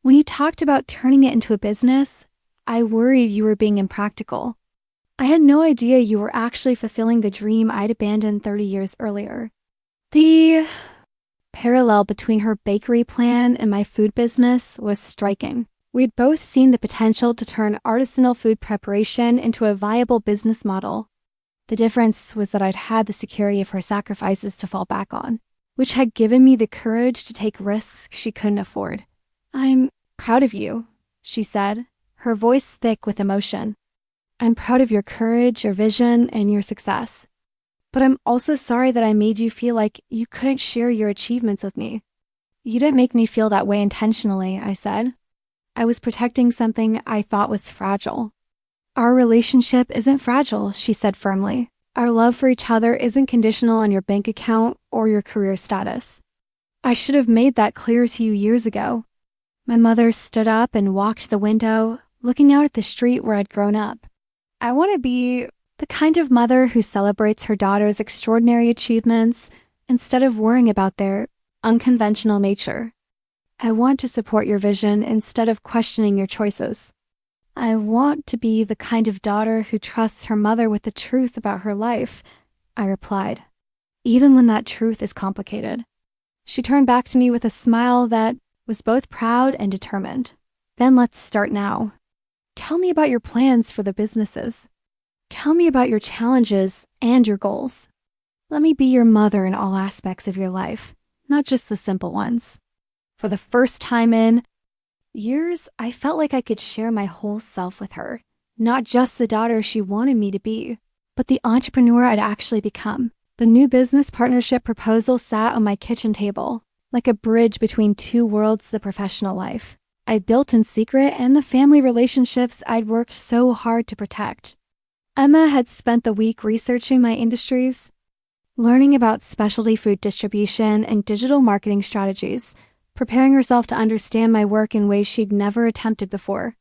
When you talked about turning it into a business, I worried you were being impractical. I had no idea you were actually fulfilling the dream I'd abandoned 30 years earlier. The parallel between her bakery plan and my food business was striking. We'd both seen the potential to turn artisanal food preparation into a viable business model. The difference was that I'd had the security of her sacrifices to fall back on, which had given me the courage to take risks she couldn't afford. I'm proud of you, she said, her voice thick with emotion. I'm proud of your courage, your vision, and your success. But I'm also sorry that I made you feel like you couldn't share your achievements with me. You didn't make me feel that way intentionally, I said. I was protecting something I thought was fragile. Our relationship isn't fragile, she said firmly. Our love for each other isn't conditional on your bank account or your career status. I should have made that clear to you years ago. My mother stood up and walked to the window, looking out at the street where I'd grown up. I want to be the kind of mother who celebrates her daughter's extraordinary achievements instead of worrying about their unconventional nature. I want to support your vision instead of questioning your choices. I want to be the kind of daughter who trusts her mother with the truth about her life, I replied, even when that truth is complicated. She turned back to me with a smile that was both proud and determined. Then let's start now. Tell me about your plans for the businesses. Tell me about your challenges and your goals. Let me be your mother in all aspects of your life, not just the simple ones. For the first time in years, I felt like I could share my whole self with her, not just the daughter she wanted me to be, but the entrepreneur I'd actually become. The new business partnership proposal sat on my kitchen table, like a bridge between two worlds, the professional life I'd built in secret and the family relationships I'd worked so hard to protect. Emma had spent the week researching my industries, learning about specialty food distribution and digital marketing strategies, preparing herself to understand my work in ways she'd never attempted before.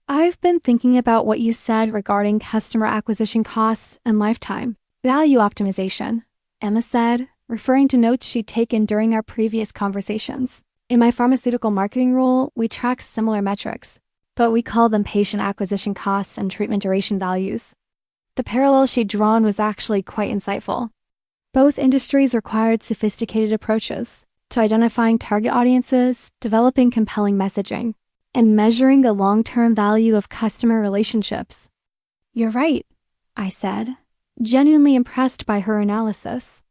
I've been thinking about what you said regarding customer acquisition costs and lifetime value optimization, Emma said, referring to notes she'd taken during our previous conversations. In my pharmaceutical marketing role, we track similar metrics, but we call them patient acquisition costs and treatment duration values. The parallel she'd drawn was actually quite insightful. Both industries required sophisticated approaches to identifying target audiences, developing compelling messaging, and measuring the long-term value of customer relationships. You're right, I said, genuinely impressed by her analysis.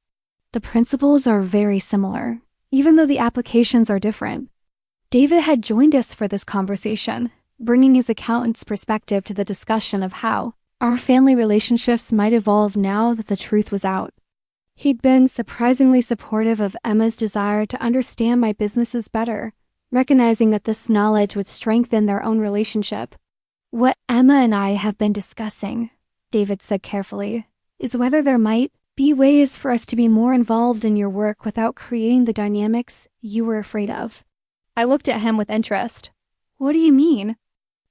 The principles are very similar, even though the applications are different. David had joined us for this conversation, bringing his accountant's perspective to the discussion of how our family relationships might evolve now that the truth was out. He'd been surprisingly supportive of Emma's desire to understand my businesses better, recognizing that this knowledge would strengthen their own relationship. What Emma and I have been discussing, David said carefully, is whether there might be ways for us to be more involved in your work without creating the dynamics you were afraid of. I looked at him with interest. What do you mean?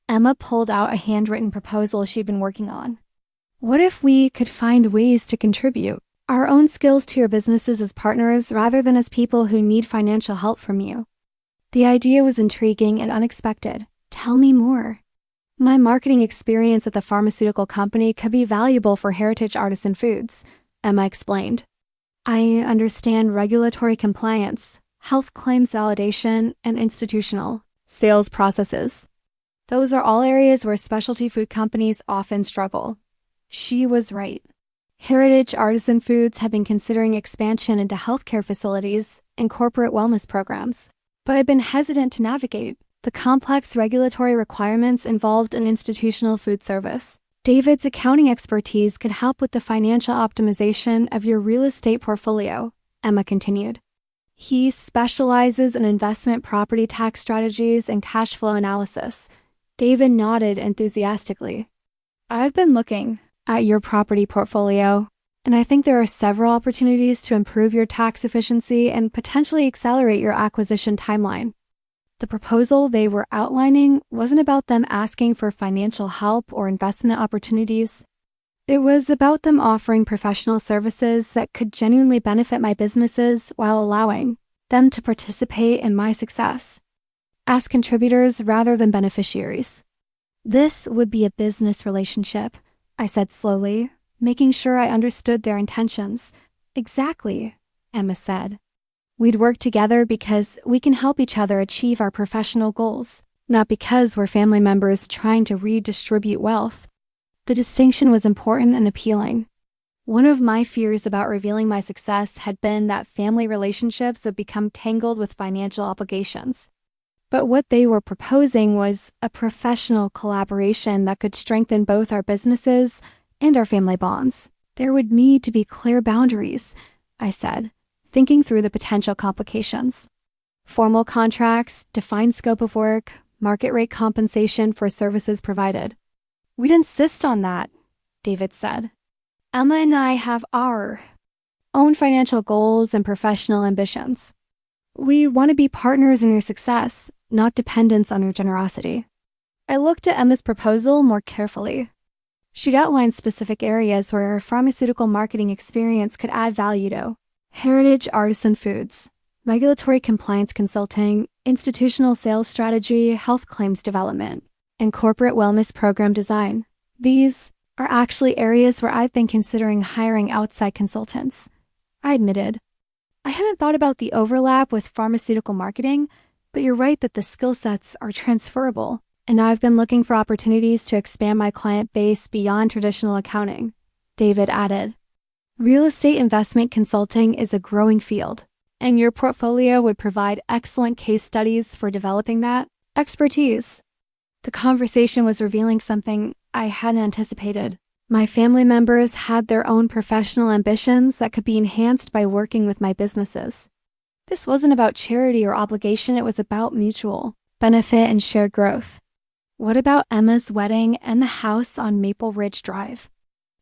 Emma pulled out a handwritten proposal she'd been working on. What if we could find ways to contribute? our own skills to your businesses as partners rather than as people who need financial help from you. The idea was intriguing and unexpected. Tell me more. My marketing experience at the pharmaceutical company could be valuable for Heritage Artisan Foods, Emma explained. I understand regulatory compliance, health claims validation, and institutional sales processes. Those are all areas where specialty food companies often struggle. She was right. Heritage Artisan Foods have been considering expansion into healthcare facilities and corporate wellness programs, but I've been hesitant to navigate the complex regulatory requirements involved in institutional food service. David's accounting expertise could help with the financial optimization of your real estate portfolio, Emma continued. He specializes in investment property tax strategies and cash flow analysis. David nodded enthusiastically. I've been looking at your property portfolio, and I think there are several opportunities to improve your tax efficiency and potentially accelerate your acquisition timeline. The proposal they were outlining wasn't about them asking for financial help or investment opportunities. It was about them offering professional services that could genuinely benefit my businesses while allowing them to participate in my success as contributors rather than beneficiaries. This would be a business relationship, I said slowly, making sure I understood their intentions. Exactly, Emma said. We'd work together because we can help each other achieve our professional goals, not because we're family members trying to redistribute wealth. The distinction was important and appealing. One of my fears about revealing my success had been that family relationships would become tangled with financial obligations. But what they were proposing was a professional collaboration that could strengthen both our businesses and our family bonds. There would need to be clear boundaries, I said, thinking through the potential complications. Formal contracts, defined scope of work, market rate compensation for services provided. We'd insist on that, David said. Emma and I have our own financial goals and professional ambitions. We want to be partners in your success, not dependents on your generosity. I looked at Emma's proposal more carefully. She'd outlined specific areas where her pharmaceutical marketing experience could add value to Heritage Artisan Foods, regulatory compliance consulting, institutional sales strategy, health claims development, and corporate wellness program design. These are actually areas where I've been considering hiring outside consultants, I admitted. I hadn't thought about the overlap with pharmaceutical marketing, but you're right that the skill sets are transferable, and I've been looking for opportunities to expand my client base beyond traditional accounting, David added. Real estate investment consulting is a growing field, and your portfolio would provide excellent case studies for developing that expertise. The conversation was revealing something I hadn't anticipated. My family members had their own professional ambitions that could be enhanced by working with my businesses. This wasn't about charity or obligation, it was about mutual benefit and shared growth. What about Emma's wedding and the house on Maple Ridge Drive?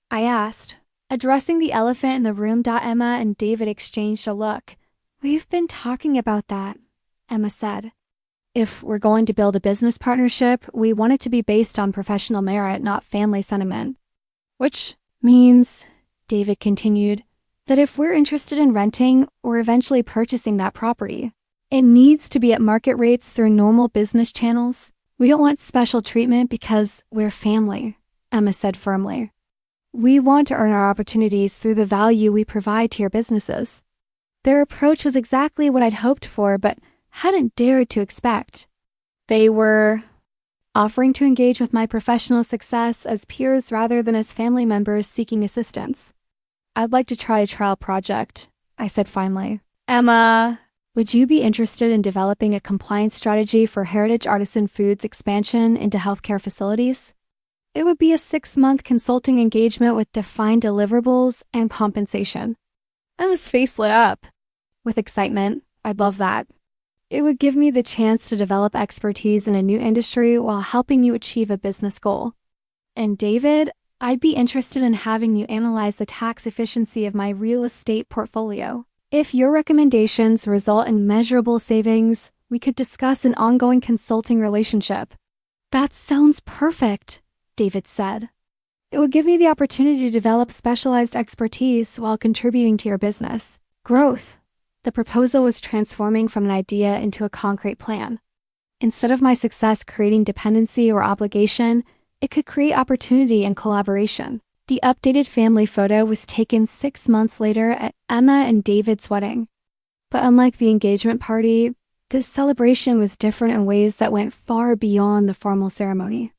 I asked, addressing the elephant in the room. Emma and David exchanged a look. We've been talking about that, Emma said. If we're going to build a business partnership, we want it to be based on professional merit, not family sentiment. Which means, David continued, that if we're interested in renting or eventually purchasing that property, it needs to be at market rates through normal business channels. We don't want special treatment because we're family, Emma said firmly. We want to earn our opportunities through the value we provide to your businesses. Their approach was exactly what I'd hoped for, but hadn't dared to expect. They were offering to engage with my professional success as peers rather than as family members seeking assistance. I'd like to try a trial project, I said finally. Emma, would you be interested in developing a compliance strategy for Heritage Artisan Foods expansion into healthcare facilities? It would be a 6-month consulting engagement with defined deliverables and compensation. Emma's face lit up with excitement. I'd love that. It would give me the chance to develop expertise in a new industry while helping you achieve a business goal. And David, I'd be interested in having you analyze the tax efficiency of my real estate portfolio. If your recommendations result in measurable savings, we could discuss an ongoing consulting relationship. That sounds perfect, David said. It would give me the opportunity to develop specialized expertise while contributing to your business. Growth. The proposal was transforming from an idea into a concrete plan. Instead of my success creating dependency or obligation, it could create opportunity and collaboration. The updated family photo was taken 6 months later at Emma and David's wedding. But unlike the engagement party, this celebration was different in ways that went far beyond the formal ceremony.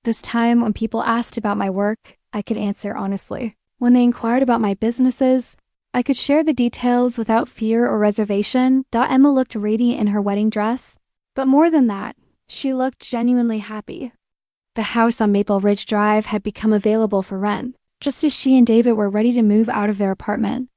This time, when people asked about my work, I could answer honestly. When they inquired about my businesses, I could share the details without fear or reservation. Emma looked radiant in her wedding dress, but more than that, she looked genuinely happy. The house on Maple Ridge Drive had become available for rent, just as she and David were ready to move out of their apartment.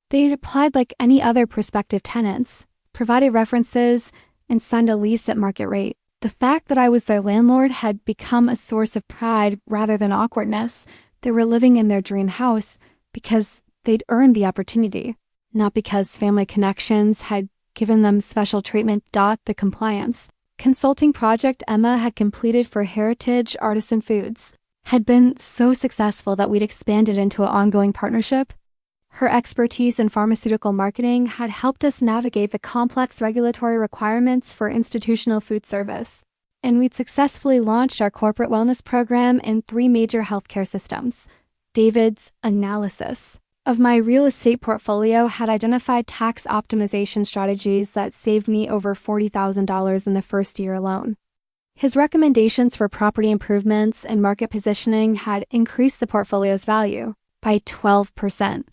They had applied like any other prospective tenants, provided references, and signed a lease at market rate. The fact that I was their landlord had become a source of pride rather than awkwardness. They were living in their dream house because they'd earned the opportunity, not because family connections had given them special treatment. The compliance consulting project Emma had completed for Heritage Artisan Foods had been so successful that we'd expanded into an ongoing partnership. Her expertise in pharmaceutical marketing had helped us navigate the complex regulatory requirements for institutional food service, and we'd successfully launched our corporate wellness program in 3 major healthcare systems. David's analysis of my real estate portfolio had identified tax optimization strategies that saved me over $40,000 in the first year alone. His recommendations for property improvements and market positioning had increased the portfolio's value by 12%.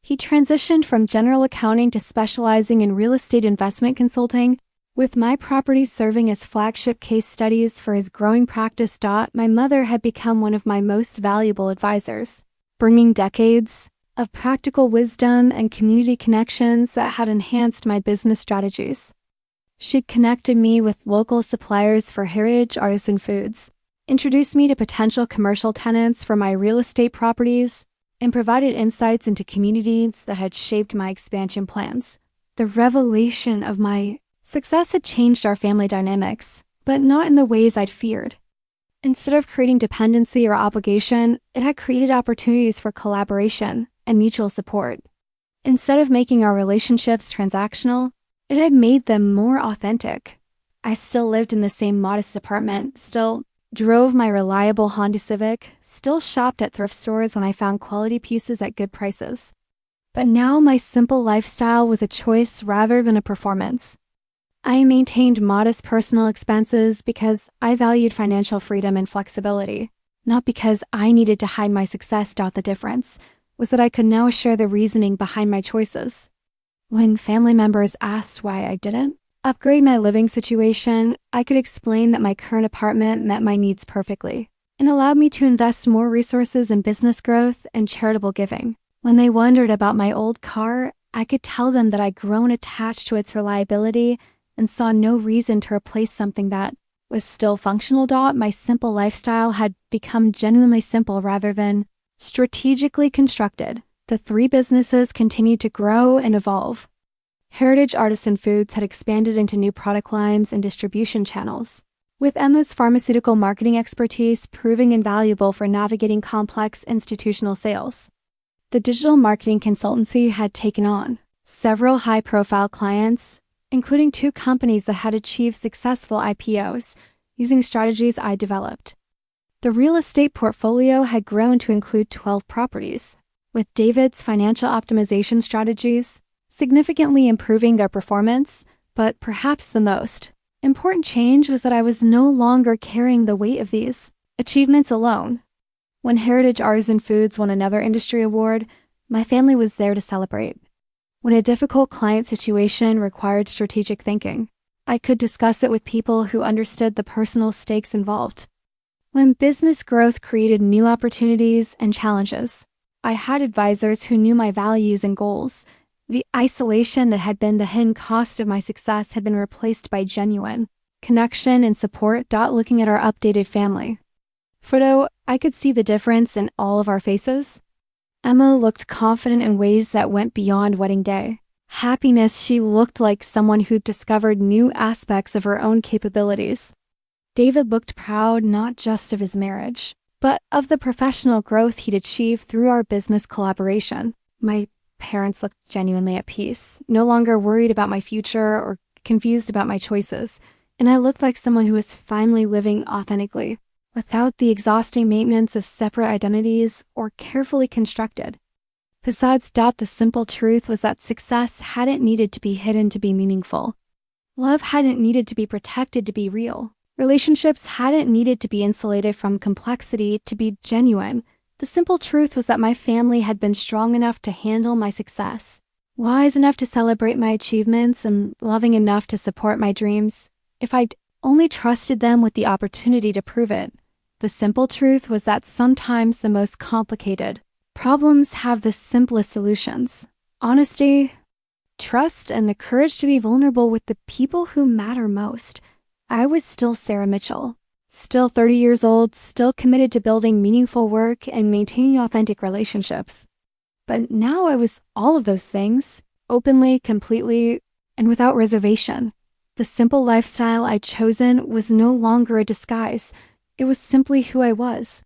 He transitioned from general accounting to specializing in real estate investment consulting, with my properties serving as flagship case studies for his growing practice. My mother had become one of my most valuable advisors, bringing decades of practical wisdom and community connections that had enhanced my business strategies. She'd connected me with local suppliers for Heritage Artisan Foods, introduced me to potential commercial tenants for my real estate properties, and provided insights into communities that had shaped my expansion plans. The revelation of my success had changed our family dynamics, but not in the ways I'd feared. Instead of creating dependency or obligation, it had created opportunities for collaboration and mutual support. Instead of making our relationships transactional, it had made them more authentic. I still lived in the same modest apartment, still drove my reliable Honda Civic, still shopped at thrift stores when I found quality pieces at good prices. But now my simple lifestyle was a choice rather than a performance. I maintained modest personal expenses because I valued financial freedom and flexibility, not because I needed to hide my success. The difference was that I could now share the reasoning behind my choices. When family members asked why I didn't upgrade my living situation, I could explain that my current apartment met my needs perfectly and allowed me to invest more resources in business growth and charitable giving. When they wondered about my old car, I could tell them that I'd grown attached to its reliability and saw no reason to replace something that was still functional. My simple lifestyle had become genuinely simple rather than strategically constructed. The 3 businesses continued to grow and evolve. Heritage Artisan Foods had expanded into new product lines and distribution channels, with Emma's pharmaceutical marketing expertise proving invaluable for navigating complex institutional sales. The digital marketing consultancy had taken on several high-profile clients, including 2 companies that had achieved successful IPOs using strategies I developed. The real estate portfolio had grown to include 12 properties, with David's financial optimization strategies significantly improving their performance, but perhaps the most important change was that I was no longer carrying the weight of these achievements alone. When Heritage Artisan Foods won another industry award, my family was there to celebrate. When a difficult client situation required strategic thinking, I could discuss it with people who understood the personal stakes involved. When business growth created new opportunities and challenges, I had advisors who knew my values and goals. The isolation that had been the hidden cost of my success had been replaced by genuine connection and support. Looking at our updated family photo, I could see the difference in all of our faces. Emma looked confident in ways that went beyond wedding day. Happiness, she looked like someone who'd discovered new aspects of her own capabilities. David looked proud not just of his marriage, but of the professional growth he'd achieved through our business collaboration. My parents looked genuinely at peace, no longer worried about my future or confused about my choices, and I looked like someone who was finally living authentically, without the exhausting maintenance of separate identities or carefully constructed. Besides, the simple truth was that success hadn't needed to be hidden to be meaningful. Love hadn't needed to be protected to be real. Relationships hadn't needed to be insulated from complexity to be genuine. The simple truth was that my family had been strong enough to handle my success, wise enough to celebrate my achievements, and loving enough to support my dreams, if I'd only trusted them with the opportunity to prove it. The simple truth was that sometimes the most complicated problems have the simplest solutions: honesty, trust, and the courage to be vulnerable with the people who matter most. I was still Sarah Mitchell, still 30 years old, still committed to building meaningful work and maintaining authentic relationships. But now I was all of those things, openly, completely, and without reservation. The simple lifestyle I'd chosen was no longer a disguise. It was simply who I was.